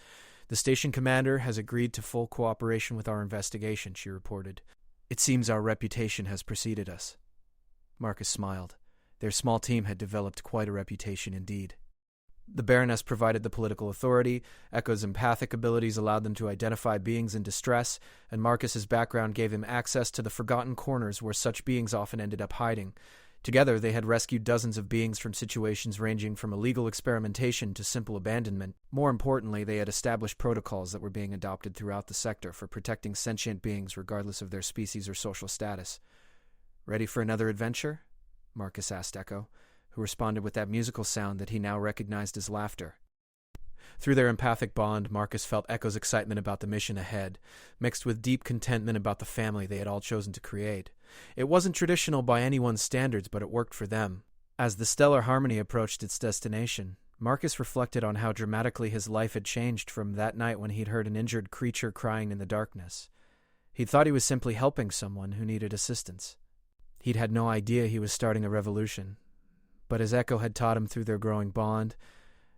The station commander has agreed to full cooperation with our investigation, she reported. It seems our reputation has preceded us. Marcus smiled. Their small team had developed quite a reputation indeed. The Baroness provided the political authority, Echo's empathic abilities allowed them to identify beings in distress, and Marcus's background gave him access to the forgotten corners where such beings often ended up hiding. Together, they had rescued dozens of beings from situations ranging from illegal experimentation to simple abandonment. More importantly, they had established protocols that were being adopted throughout the sector for protecting sentient beings regardless of their species or social status. Ready for another adventure? Marcus asked Echo, who responded with that musical sound that he now recognized as laughter. Through their empathic bond, Marcus felt Echo's excitement about the mission ahead, mixed with deep contentment about the family they had all chosen to create. It wasn't traditional by anyone's standards, but it worked for them. As the Stellar Harmony approached its destination, Marcus reflected on how dramatically his life had changed from that night when he'd heard an injured creature crying in the darkness. He'd thought he was simply helping someone who needed assistance. He'd had no idea he was starting a revolution. But as Echo had taught him through their growing bond,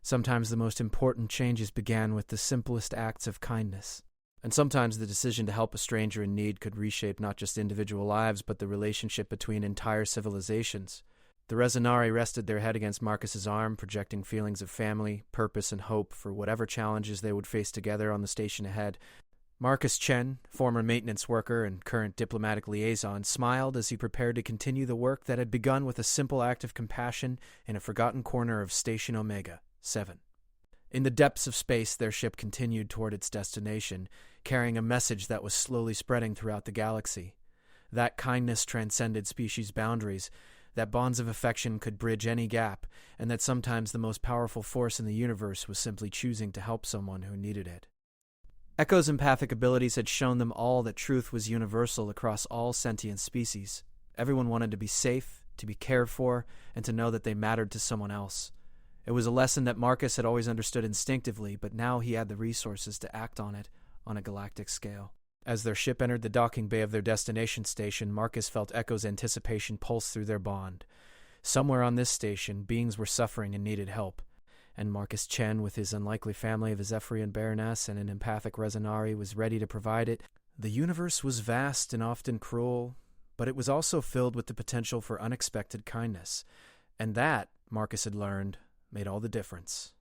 sometimes the most important changes began with the simplest acts of kindness. And sometimes the decision to help a stranger in need could reshape not just individual lives, but the relationship between entire civilizations. The Resonari rested their head against Marcus's arm, projecting feelings of family, purpose, and hope for whatever challenges they would face together on the station ahead. Marcus Chen, former maintenance worker and current diplomatic liaison, smiled as he prepared to continue the work that had begun with a simple act of compassion in a forgotten corner of Station Omega 7. In the depths of space, their ship continued toward its destination, carrying a message that was slowly spreading throughout the galaxy. That kindness transcended species boundaries, that bonds of affection could bridge any gap, and that sometimes the most powerful force in the universe was simply choosing to help someone who needed it. Echo's empathic abilities had shown them all that truth was universal across all sentient species. Everyone wanted to be safe, to be cared for, and to know that they mattered to someone else. It was a lesson that Marcus had always understood instinctively, but now he had the resources to act on it on a galactic scale. As their ship entered the docking bay of their destination station, Marcus felt Echo's anticipation pulse through their bond. Somewhere on this station, beings were suffering and needed help, and Marcus Chen, with his unlikely family of a Zephyrian Baroness and an empathic Resonari, was ready to provide it. The universe was vast and often cruel, but it was also filled with the potential for unexpected kindness, and that, Marcus had learned, made all the difference.